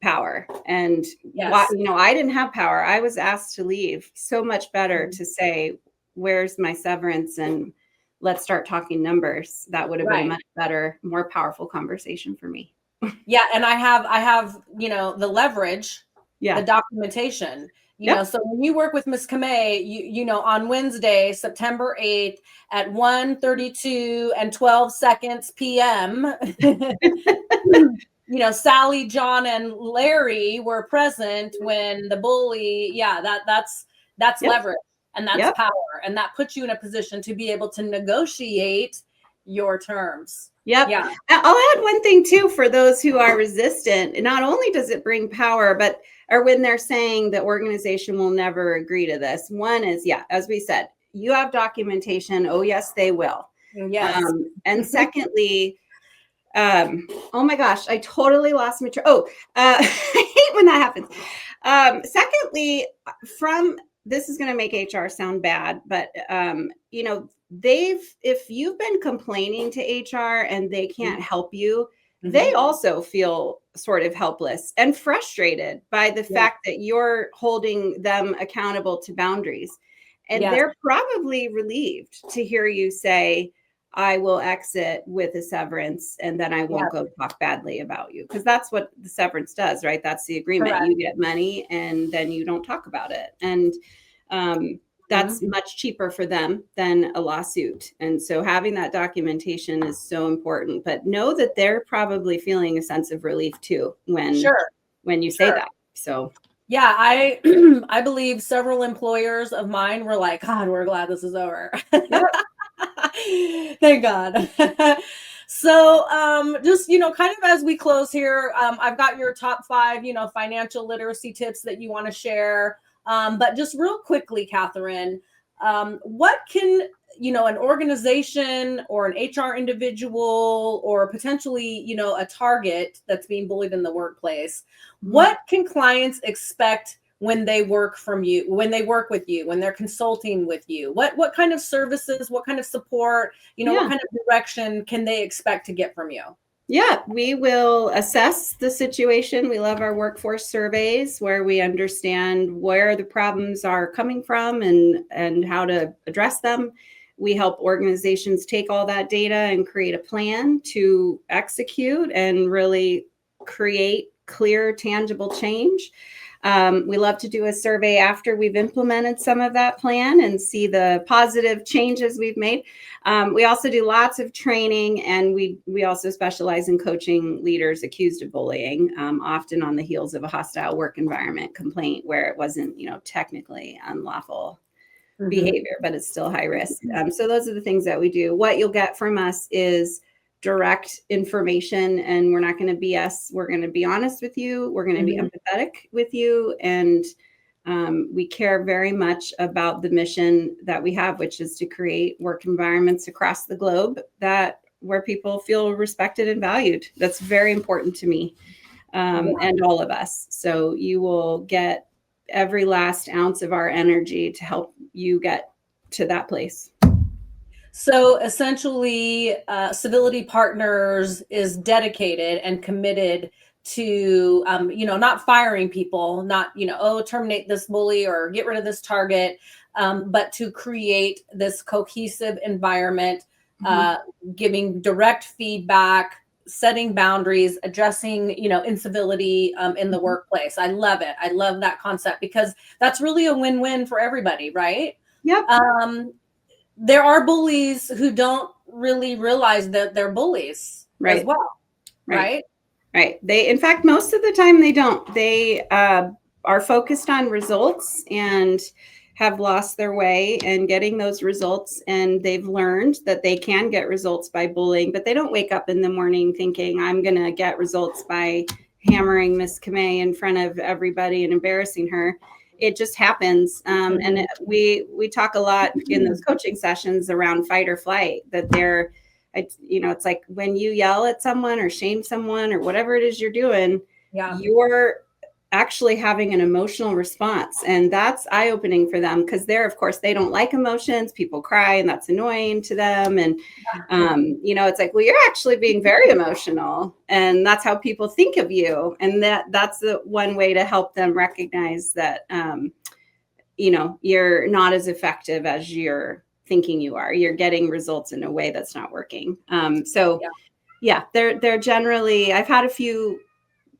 power. And I didn't have power. I was asked to leave. So much better to say, where's my severance? And let's start talking numbers. That would have been a much better, more powerful conversation for me. Yeah. And I have, the leverage, the documentation, so when you work with Miss Camay, on Wednesday, September 8th at 1:32 and 12 seconds PM, Sally, John, and Larry were present when the bully, that's leverage, and that's power. And that puts you in a position to be able to negotiate your terms. Yep. Yeah. I'll add one thing too, for those who are resistant. Not only does it bring power, or when they're saying the organization will never agree to this. One is, as we said, you have documentation. Oh, yes, they will. Yes. And secondly, oh my gosh, I totally lost my train. I hate when that happens. Secondly, this is going to make HR sound bad, but if you've been complaining to HR and they can't help you, they also feel sort of helpless and frustrated by the fact that you're holding them accountable to boundaries. And they're probably relieved to hear you say, I will exit with a severance, and then I won't go talk badly about you. Because that's what the severance does, right? That's the agreement. Correct. You get money and then you don't talk about it. And that's much cheaper for them than a lawsuit. And so having that documentation is so important. But know that they're probably feeling a sense of relief too when you say that. So yeah, I believe several employers of mine were like, God, we're glad this is over. Thank God. So just, kind of as we close here, I've got your top 5, financial literacy tips that you want to share. But just real quickly, Catherine, what can an organization or an HR individual or potentially, a target that's being bullied in the workplace, what can clients expect when they work from you, when they work with you, when they're consulting with you? What kind of services, what kind of support, what kind of direction can they expect to get from you? Yeah, we will assess the situation. We love our workforce surveys where we understand where the problems are coming from and how to address them. We help organizations take all that data and create a plan to execute and really create clear, tangible change. We love to do a survey after we've implemented some of that plan and see the positive changes we've made. We also do lots of training, and we also specialize in coaching leaders accused of bullying, often on the heels of a hostile work environment complaint where it wasn't, technically unlawful behavior, but it's still high risk. So those are the things that we do. What you'll get from us is direct information, and we're not going to BS. We're going to be honest with you. We're going to be empathetic with you. And we care very much about the mission that we have, which is to create work environments across the globe where people feel respected and valued. That's very important to me and all of us. So you will get every last ounce of our energy to help you get to that place. So essentially, Civility Partners is dedicated and committed to, not firing people, not, terminate this bully or get rid of this target, but to create this cohesive environment, giving direct feedback, setting boundaries, addressing, incivility in the workplace. I love it. I love that concept because that's really a win-win for everybody, right? Yep. There are bullies who don't really realize that they're bullies as well, right? Right. In fact, most of the time they don't. They are focused on results and have lost their way in getting those results. And they've learned that they can get results by bullying, but they don't wake up in the morning thinking, I'm going to get results by hammering Miss Camay in front of everybody and embarrassing her. It just happens. And we talk a lot in those coaching sessions around fight or flight, that it's like when you yell at someone or shame someone or whatever it is you're doing, you're actually having an emotional response. And that's eye-opening for them because of course, they don't like emotions. People cry and that's annoying to them. And, it's like, well, you're actually being very emotional. And that's how people think of you. And that's the one way to help them recognize that, you're not as effective as you're thinking you are. You're getting results in a way that's not working. They're generally, I've had a few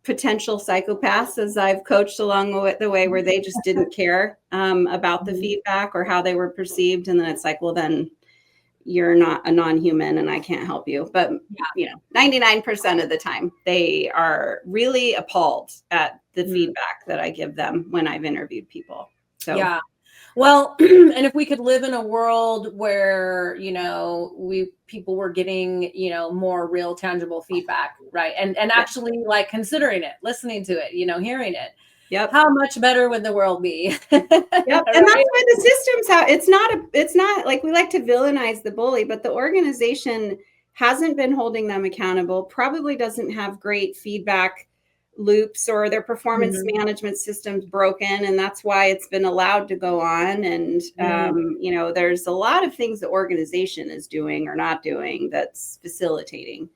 potential psychopaths as I've coached along the way where they just didn't care about the feedback or how they were perceived. And then it's like, well, then you're not a non-human and I can't help you. But, 99% of the time they are really appalled at the feedback that I give them when I've interviewed people. So, yeah. Well, and if we could live in a world where, people were getting, more real tangible feedback, right? And actually like considering it, listening to it, hearing it. Yep. How much better would the world be? Yep. And that's why the systems it's not like we like to villainize the bully, but the organization hasn't been holding them accountable, probably doesn't have great feedback loops, or their performance management system's broken, and that's why it's been allowed to go on. And there's a lot of things the organization is doing or not doing that's facilitating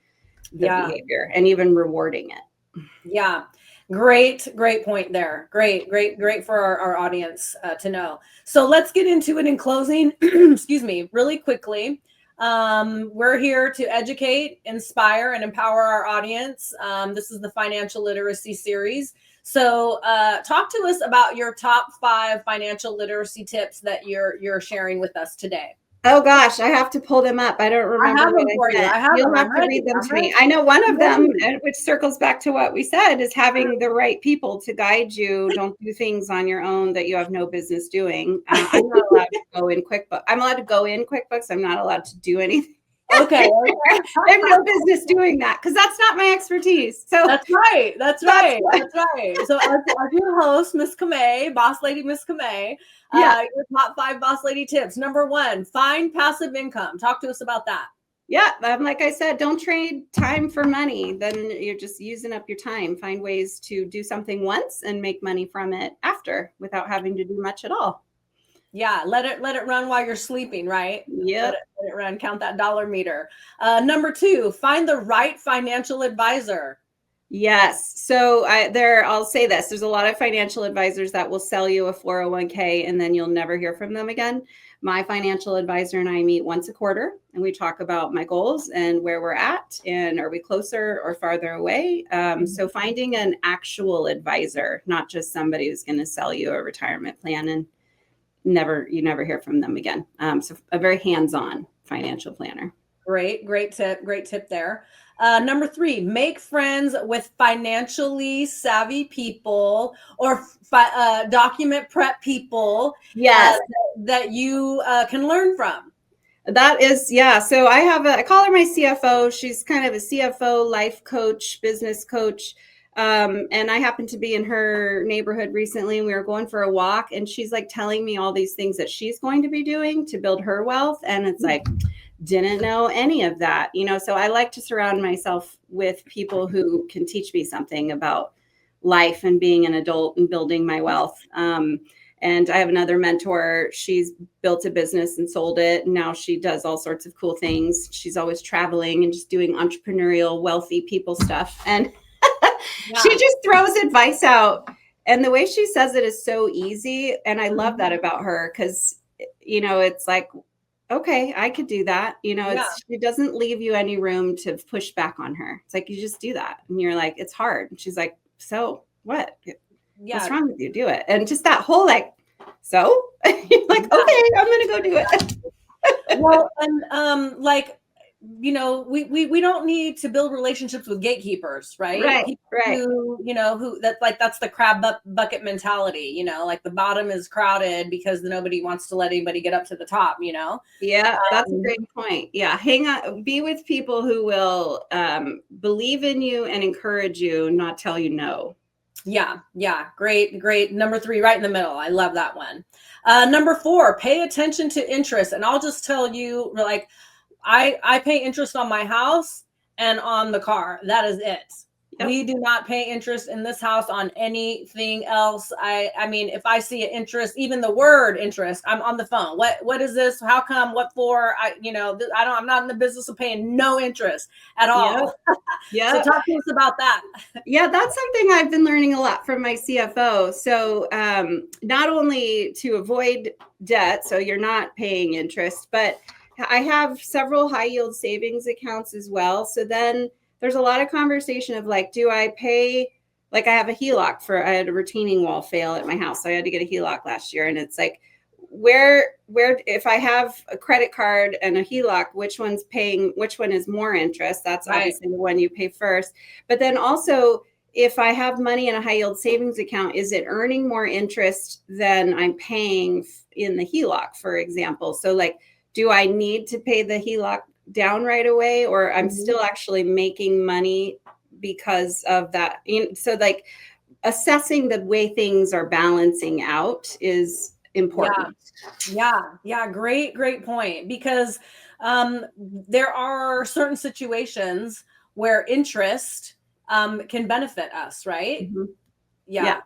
the behavior and even rewarding it. Yeah. Great point there. Great for our audience to know. So let's get into it in closing. Excuse me, really quickly. We're here to educate, inspire, and empower our audience. This is the financial literacy series. So talk to us about your top 5 financial literacy tips that you're sharing with us today. Oh gosh, I have to pull them up. I don't remember. I have them for you. You'll have to read them to me. I know one of them, which circles back to what we said, is having the right people to guide you. Don't do things on your own that you have no business doing. I'm not allowed to go in QuickBooks. I'm allowed to go in QuickBooks. I'm not allowed to do anything Okay. They have no business doing that because that's not my expertise. So That's right. That's right. That's right. So as your host, Miss Camay, Boss Lady Miss Camay, yeah. your top 5 Boss Lady tips. Number 1, find passive income. Talk to us about that. Yeah. Like I said, don't trade time for money. Then you're just using up your time. Find ways to do something once and make money from it after without having to do much at all. Yeah, let it run while you're sleeping, right? Yeah. Let it run. Count that dollar meter. Number 2, find the right financial advisor. Yes. So I'll say this. There's a lot of financial advisors that will sell you a 401k and then you'll never hear from them again. My financial advisor and I meet once a quarter and we talk about my goals and where we're at and are we closer or farther away. So finding an actual advisor, not just somebody who's going to sell you a retirement plan and you never hear from them again. So a very hands-on financial planner. Great tip there. Number 3, make friends with financially savvy people or document prep people. Yes. That you can learn from. That is, yeah. So I call her my CFO. She's kind of a CFO, life coach, business coach. And I happened to be in her neighborhood recently and we were going for a walk and she's like telling me all these things that she's going to be doing to build her wealth. And it's like, didn't know any of that, so I like to surround myself with people who can teach me something about life and being an adult and building my wealth. And I have another mentor. She's built a business and sold it. And now she does all sorts of cool things. She's always traveling and just doing entrepreneurial, wealthy people stuff. And she just throws advice out. And the way she says it is so easy. And I love that about her because, it's like, okay, I could do that. She doesn't leave you any room to push back on her. It's like, you just do that. And you're like, it's hard. And she's like, so what? Yeah. What's wrong with you? Do it. And just that whole so you're like, okay, I'm going to go do it. Well, and we don't need to build relationships with gatekeepers, right? Right. People right. who that's the crab bucket mentality, like the bottom is crowded because nobody wants to let anybody get up to the top, Yeah, that's a great point. Yeah. Hang on, be with people who will believe in you and encourage you, not tell you no. Yeah. Great. Number 3, right in the middle. I love that one. Number 4, pay attention to interest. And I'll just tell you, I pay interest on my house and on the car. That is it. Yep. We do not pay interest in this house on anything else. I mean, if I see an interest, even the word interest, I'm on the phone. What is this? How come? What for? I'm not in the business of paying no interest at all. Yeah. So talk to us about that. Yeah, that's something I've been learning a lot from my CFO. So not only to avoid debt, so you're not paying interest, but I have several high yield savings accounts as well. So then there's a lot of conversation of do I pay, I have a HELOC I had a retaining wall fail at my house. So I had to get a HELOC last year. And it's where, if I have a credit card and a HELOC, which one is more interest? That's right. Obviously the one you pay first. But then also, if I have money in a high yield savings account, is it earning more interest than I'm paying in the HELOC, for example? So do I need to pay the HELOC down right away, or I'm still actually making money because of that? So assessing the way things are balancing out is important. Yeah. Great point. Because there are certain situations where interest can benefit us, right? Mm-hmm. Yeah.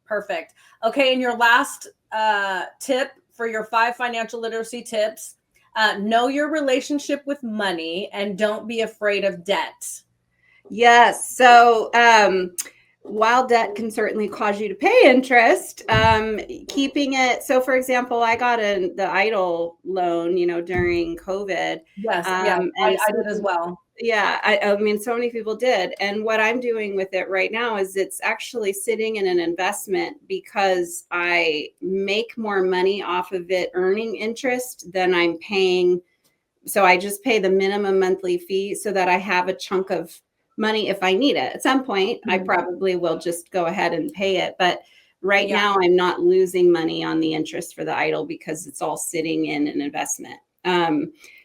Perfect. Okay. And your last tip for your 5 financial literacy tips, know your relationship with money and don't be afraid of debt. Yes. So while debt can certainly cause you to pay interest, keeping it. So for example, I got the EIDL loan, during COVID. Yes. I did as well. Yeah. I mean, so many people did. And what I'm doing with it right now is it's actually sitting in an investment because I make more money off of it earning interest than I'm paying. So I just pay the minimum monthly fee so that I have a chunk of money if I need it. At some point, I probably will just go ahead and pay it. But right now, I'm not losing money on the interest for the EIDL because it's all sitting in an investment.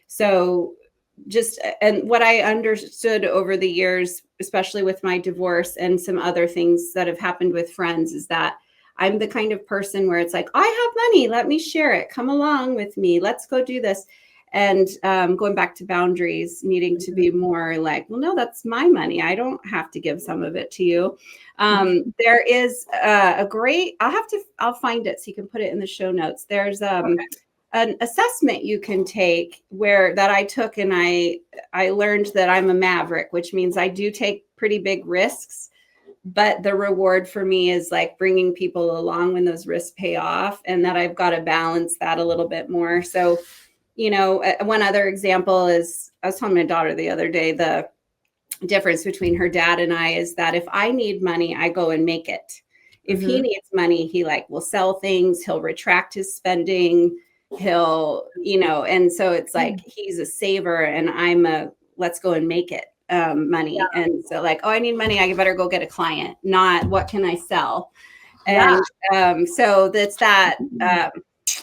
So and what I understood over the years, especially with my divorce and some other things that have happened with friends, is that I'm the kind of person where it's like, I have money, let me share it. Come along with me. Let's go do this. And going back to boundaries, needing to be more like, well, no, that's my money. I don't have to give some of it to you. There is a great, I'll find it so you can put it in the show notes. There's an assessment you can take that I took, and I learned that I'm a maverick, which means I do take pretty big risks, but the reward for me is like bringing people along when those risks pay off, and that I've got to balance that a little bit more. So, one other example is, I was telling my daughter the other day, the difference between her dad and I is that if I need money, I go and make it. If he needs money, he will sell things, he'll retract his spending, and so it's like he's a saver and I'm a let's go and make it money. Yeah. And so I need money, I better go get a client, not what can I sell. And so that's that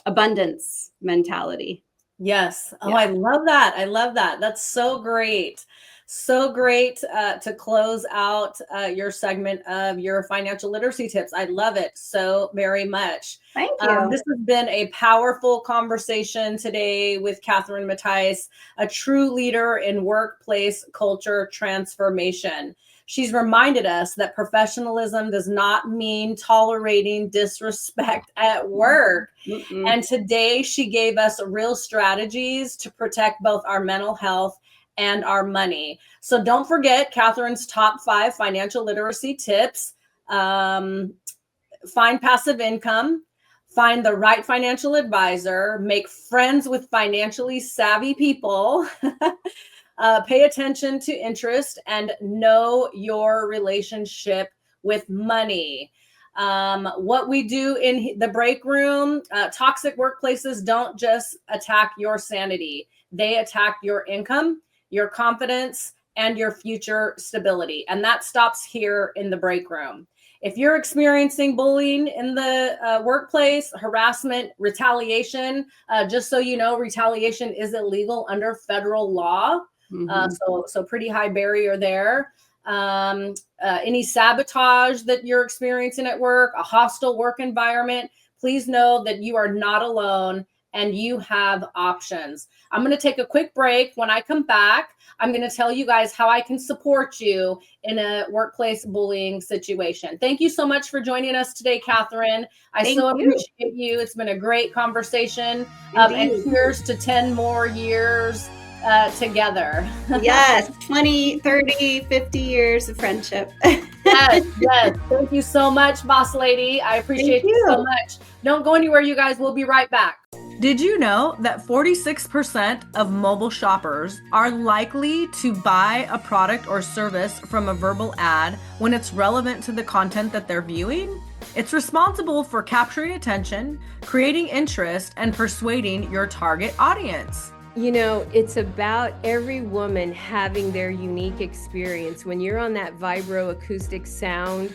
abundance mentality. Yes. Oh, I love that. I love that. That's so great. So great to close out your segment of your financial literacy tips. I love it so very much. Thank you. This has been a powerful conversation today with Catherine Mattice, a true leader in workplace culture transformation. She's reminded us that professionalism does not mean tolerating disrespect at work. And today she gave us real strategies to protect both our mental health and our money. So don't forget Catherine's top 5 financial literacy tips. Find passive income, find the right financial advisor, make friends with financially savvy people, pay attention to interest, and know your relationship with money. What we do in the break room, toxic workplaces don't just attack your sanity. They attack your income, your confidence, and your future stability. And that stops here in the break room. If you're experiencing bullying in the workplace, harassment, retaliation, just so you know, retaliation is illegal under federal law. So pretty high barrier there. Any sabotage that you're experiencing at work, a hostile work environment, please know that you are not alone and you have options. I'm going to take a quick break. When I come back, I'm going to tell you guys how I can support you in a workplace bullying situation. Thank you so much for joining us today, Catherine. I so appreciate you. It's been a great conversation. And here's to 10 more years together. Yes, 20, 30, 50 years of friendship. Yes. Thank you so much, Boss Lady. I appreciate you so much. Don't go anywhere, you guys. We'll be right back. Did you know that 46% of mobile shoppers are likely to buy a product or service from a verbal ad when it's relevant to the content that they're viewing? It's responsible for capturing attention, creating interest, and persuading your target audience. It's about every woman having their unique experience. When you're on that vibroacoustic sound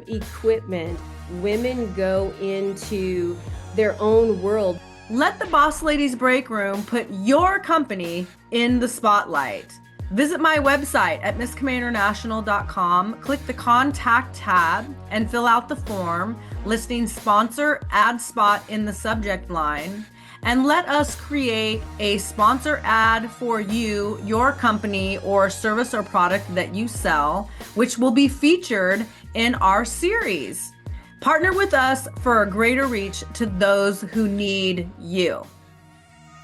equipment, women go into their own world. Let the Boss Ladies Breakroom put your company in the spotlight. Visit my website at MissCamayInternational.com, click the Contact tab, and fill out the form listing Sponsor Ad Spot in the subject line. And let us create a sponsor ad for you, your company, or service or product that you sell, which will be featured in our series. Partner with us for a greater reach to those who need you.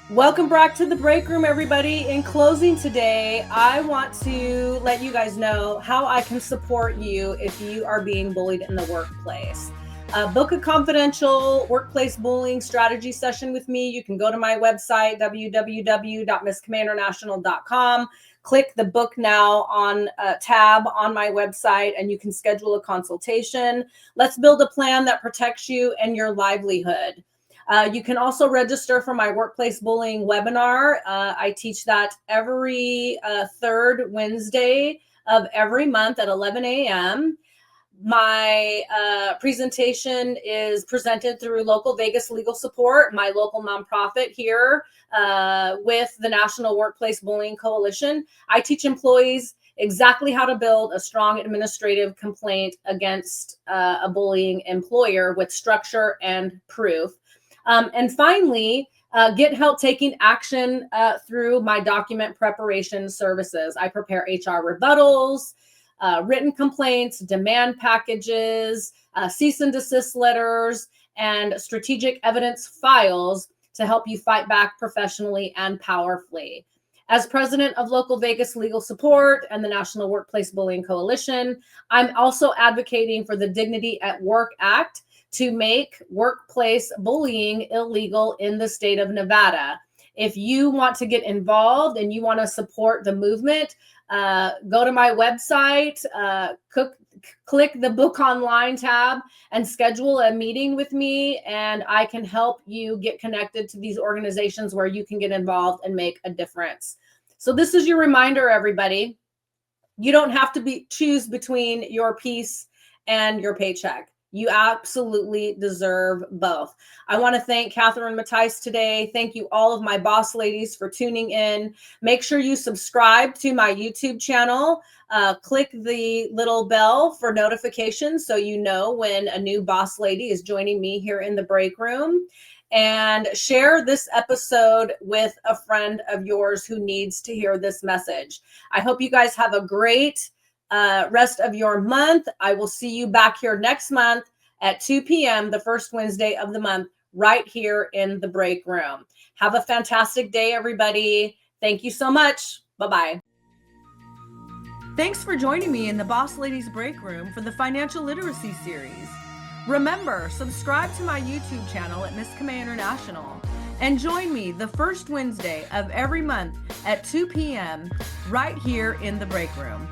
Welcome back to the break room, everybody. In closing today, I want to let you guys know how I can support you if you are being bullied in the workplace. Book a confidential workplace bullying strategy session with me. You can go to my website, www.misscamayinternational.com. Click the book now on tab on my website, and you can schedule a consultation. Let's build a plan that protects you and your livelihood. You can also register for my workplace bullying webinar. I teach that every third Wednesday of every month at 11 a.m. My presentation is presented through Local Vegas Legal Support, my local nonprofit here with the National Workplace Bullying Coalition. I teach employees exactly how to build a strong administrative complaint against a bullying employer with structure and proof. And finally, get help taking action through my document preparation services. I prepare HR rebuttals, written complaints, demand packages, cease and desist letters, and strategic evidence files to help you fight back professionally and powerfully. As president of Local Vegas Legal Support and the National Workplace Bullying Coalition, I'm also advocating for the Dignity at Work Act to make workplace bullying illegal in the state of Nevada. If you want to get involved and you want to support the movement, go to my website, click the book online tab and schedule a meeting with me, and I can help you get connected to these organizations where you can get involved and make a difference. So this is your reminder, everybody. You don't have to choose between your peace and your paycheck. You absolutely deserve both. I want to thank Catherine Mattice today. Thank you all of my boss ladies for tuning in. Make sure you subscribe to my YouTube channel. Click the little bell for notifications so you know when a new boss lady is joining me here in the break room. And share this episode with a friend of yours who needs to hear this message. I hope you guys have a great rest of your month. I will see you back here next month at 2 p.m., the first Wednesday of the month, right here in the break room. Have a fantastic day, everybody. Thank you so much. Bye-bye. Thanks for joining me in the Boss Ladies Break Room for the Financial Literacy Series. Remember, subscribe to my YouTube channel at Miss Camay International and join me the first Wednesday of every month at 2 p.m. right here in the break room.